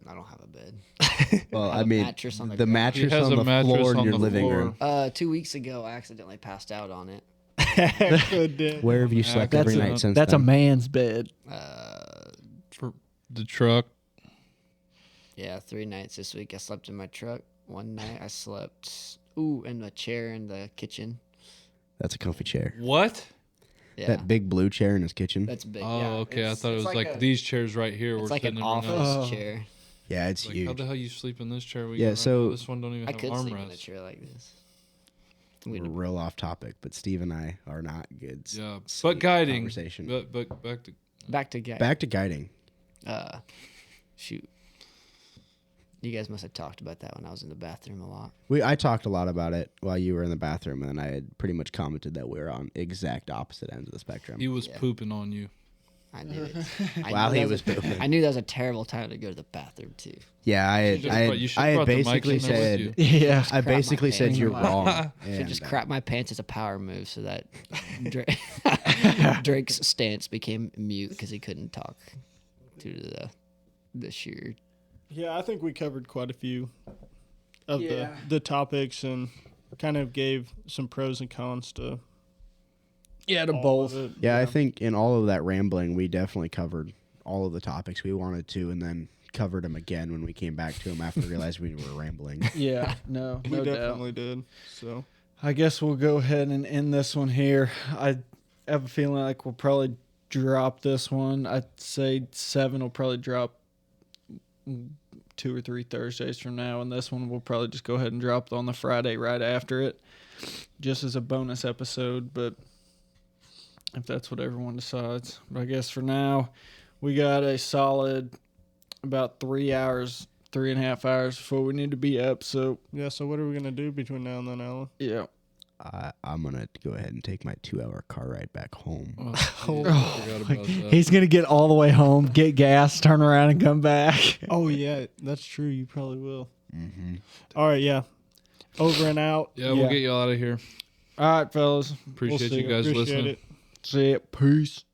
I don't have a bed.
Well,
have
I
a
mean,
mattress on the
the
ground.
mattress
He has
on
a
the
mattress
floor in
on
your
the
living
floor.
room.
2 weeks ago, I accidentally passed out on it.
Good damn.
Where have you slept
that's
every
a,
night since
that's
then?
a man's bed.
For the truck.
Yeah, 3 nights this week. I slept in my truck. One night I slept in the chair in the kitchen.
That's a comfy chair.
What?
Yeah,
That big blue chair in his kitchen.
that's big.
Oh,
yeah.
okay. I
It's-
thought it
it's
was like
a-
these chairs right here.
It's
We're
like
sitting
an
in right now.
office
Oh.
chair.
Yeah, it's
Like,
huge.
how the hell you sleep in this chair? We
Yeah,
got right
so-
now? This one don't even
I
have
could sleep in a
armrests.
chair like this.
We're real off topic, but Steve and I are not good.
Yeah,
sleep
but guiding.
conversation.
But back to
Back to guy.
Back to guiding.
Shoot. You guys must have talked about that when I was in the bathroom a lot.
I talked a lot about it while you were in the bathroom, and then I had pretty much commented that we were on exact opposite ends of the spectrum.
he was
Yeah.
pooping on you.
I knew it. I
While
knew
he
that
was pooping.
I knew that was a terrible time to go to the bathroom too.
Yeah, I
You
had,
should've
I had
brought the mics
basically
in there with
said,
you.
Yeah.
I
Crap my
basically said
pants.
you're
Wow.
wrong.
Should
and,
just crap my pants as a power move so that Drake's stance became mute because he couldn't talk due to the sheer.
Yeah, I think we covered quite a few of
Yeah.
the topics and kind of gave some pros and cons to
Yeah, to
all of
both.
it.
Yeah, I think in all of that rambling, we definitely covered all of the topics we wanted to, and then covered them again when we came back to them after we realized we were rambling.
Yeah, no,
we
no doubt.
definitely did. So
I guess we'll go ahead and end this one here. I have a feeling like we'll probably drop this one. I'd say 7 will probably drop 2 or 3 Thursdays from now, and this one we'll probably just go ahead and drop on the Friday right after it, just as a bonus episode. But if that's what everyone decides, but I guess for now we got a solid about 3.5 hours before we need to be up. So
yeah, so what are we gonna do between now and then, Alan?
yeah.
I'm going to go ahead and take my 2-hour car ride back home.
Oh, shit, I forgot about that.
He's gonna get all the way home, get gas, turn around, and come back.
Oh yeah, that's true. You probably will.
Mm-hmm.
All right, yeah. Over and out.
Yeah, we'll get you out of here.
All right, fellas.
Appreciate
see
you guys
Appreciate
listening.
it.
See ya. Peace.